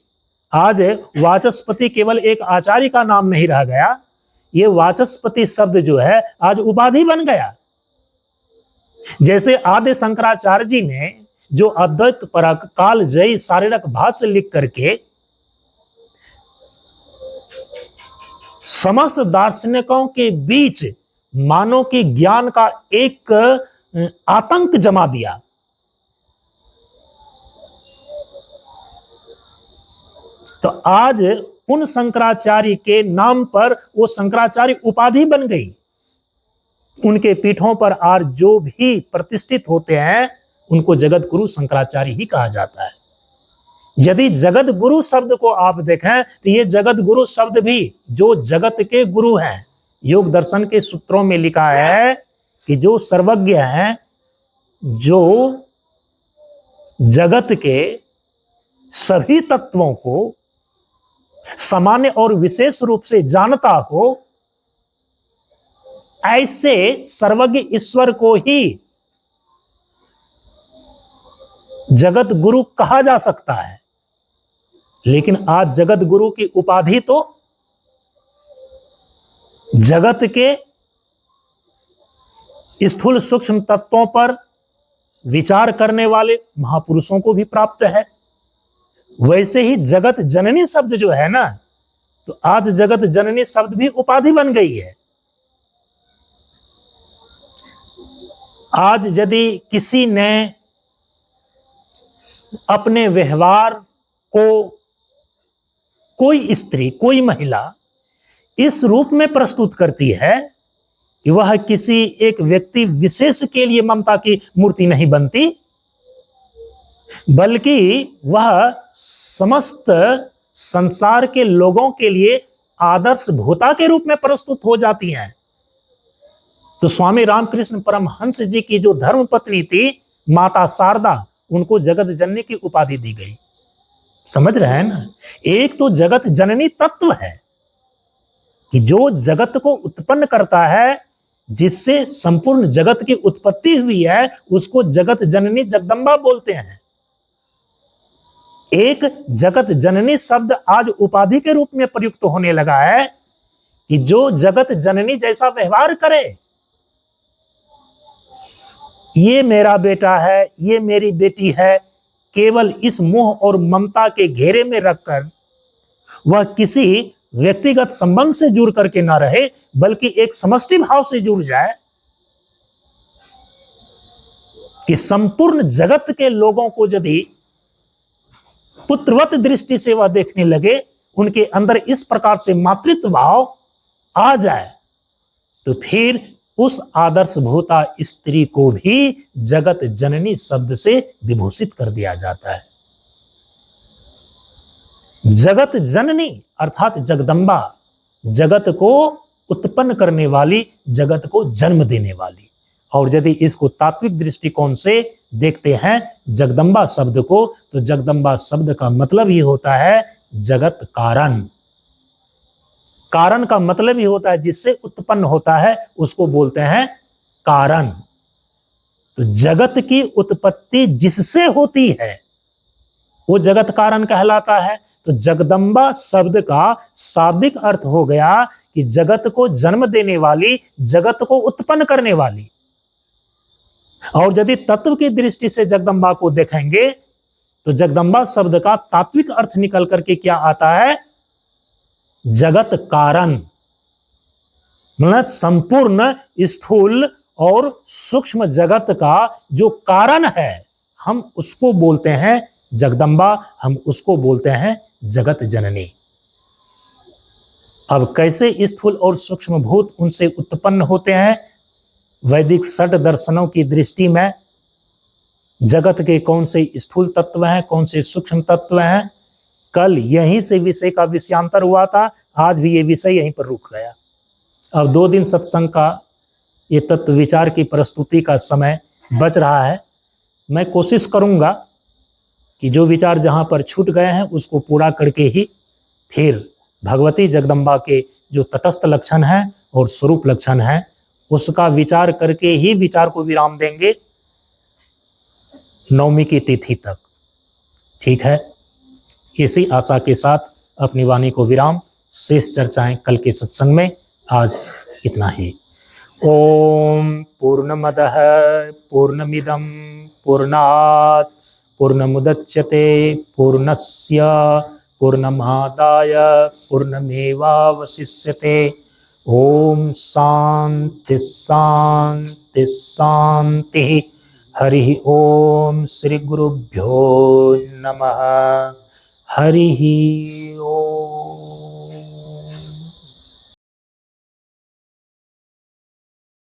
आज वाचस्पति केवल एक आचार्य का नाम नहीं रह गया, ये वाचस्पति शब्द जो है आज उपाधि बन गया। जैसे आदि शंकराचार्य जी ने जो अद्वैत परक कालजयी शारीरक भाष्य लिख करके समस्त दार्शनिकों के बीच मानव के ज्ञान का एक आतंक जमा दिया, तो आज उन शंकराचार्य के नाम पर वो शंकराचार्य उपाधि बन गई। उनके पीठों पर आज जो भी प्रतिष्ठित होते हैं उनको जगत गुरु शंकराचार्य ही कहा जाता है। यदि जगत गुरु शब्द को आप देखें तो ये जगत गुरु शब्द भी जो जगत के गुरु हैं, योग दर्शन के सूत्रों में लिखा है कि जो सर्वज्ञ हैं, जो जगत के सभी तत्वों को सामान्य और विशेष रूप से जानता हो, ऐसे सर्वज्ञ ईश्वर को ही जगत गुरु कहा जा सकता है। लेकिन आज जगत गुरु की उपाधि तो जगत के स्थूल सूक्ष्म तत्वों पर विचार करने वाले महापुरुषों को भी प्राप्त है। वैसे ही जगत जननी शब्द जो है ना, तो आज जगत जननी शब्द भी उपाधि बन गई है। आज यदि किसी ने अपने व्यवहार को कोई स्त्री, कोई महिला इस रूप में प्रस्तुत करती है कि वह किसी एक व्यक्ति विशेष के लिए ममता की मूर्ति नहीं बनती, बल्कि वह समस्त संसार के लोगों के लिए आदर्श भूता के रूप में प्रस्तुत हो जाती हैं। तो स्वामी रामकृष्ण परमहंस जी की जो धर्म पत्नी थी माता शारदा, उनको जगत जननी की उपाधि दी गई। समझ रहे हैं ना? एक तो जगत जननी तत्व है कि जो जगत को उत्पन्न करता है, जिससे संपूर्ण जगत की उत्पत्ति हुई है, उसको जगत जननी जगदम्बा बोलते हैं। एक जगत जननी शब्द आज उपाधि के रूप में प्रयुक्त होने लगा है कि जो जगत जननी जैसा व्यवहार करे, ये मेरा बेटा है, ये मेरी बेटी है, केवल इस मोह और ममता के घेरे में रखकर वह किसी व्यक्तिगत संबंध से जुड़ करके ना रहे, बल्कि एक समष्टि भाव से जुड़ जाए कि संपूर्ण जगत के लोगों को यदि पुत्रवत दृष्टि से वह देखने लगे, उनके अंदर इस प्रकार से मातृत्व भाव आ जाए, तो फिर उस आदर्श भूता स्त्री को भी जगत जननी शब्द से विभूषित कर दिया जाता है। जगत जननी अर्थात जगदम्बा, जगत को उत्पन्न करने वाली, जगत को जन्म देने वाली। और यदि इसको तात्विक दृष्टिकोण से देखते हैं जगदम्बा शब्द को, तो जगदम्बा शब्द का मतलब ही होता है जगत कारण। कारण का मतलब ही होता है जिससे उत्पन्न होता है, उसको बोलते हैं कारण। तो जगत की उत्पत्ति जिससे होती है वो जगत कारण कहलाता है। तो जगदम्बा शब्द का शाब्दिक अर्थ हो गया कि जगत को जन्म देने वाली, जगत को उत्पन्न करने वाली। और यदि तत्व की दृष्टि से जगदम्बा को देखेंगे तो जगदम्बा शब्द का तात्विक अर्थ निकल करके क्या आता है? जगत कारण, मतलब संपूर्ण स्थूल और सूक्ष्म जगत का जो कारण है, हम उसको बोलते हैं जगदम्बा, हम उसको बोलते हैं जगत जननी। अब कैसे स्थूल और सूक्ष्म भूत उनसे उत्पन्न होते हैं, वैदिक षट दर्शनों की दृष्टि में जगत के कौन से स्थूल तत्व हैं, कौन से सूक्ष्म तत्व हैं, कल यहीं से विषय का विषयांतर हुआ था, आज भी ये विषय यहीं पर रुक गया। अब 2 दिन सत्संग का ये तत्व विचार की प्रस्तुति का समय बच रहा है। मैं कोशिश करूंगा कि जो विचार जहां पर छूट गए हैं उसको पूरा करके ही फिर भगवती जगदम्बा के जो तटस्थ लक्षण हैं और स्वरूप लक्षण हैं उसका विचार करके ही विचार को विराम देंगे नवमी की तिथि तक। ठीक है, इसी आशा के साथ अपनी वाणी को विराम, शेष चर्चाएं कल के सत्संग में। आज इतना ही। ओम पूर्णमदः पूर्णमिदं पूर्णात् पूर्णमुदच्यते पूर्णस्य पूर्णमादाय पूर्णमेवावशिष्यते। ओम शांति शांति शांति। हरि ओम। श्री गुरुभ्यो नमः। हरि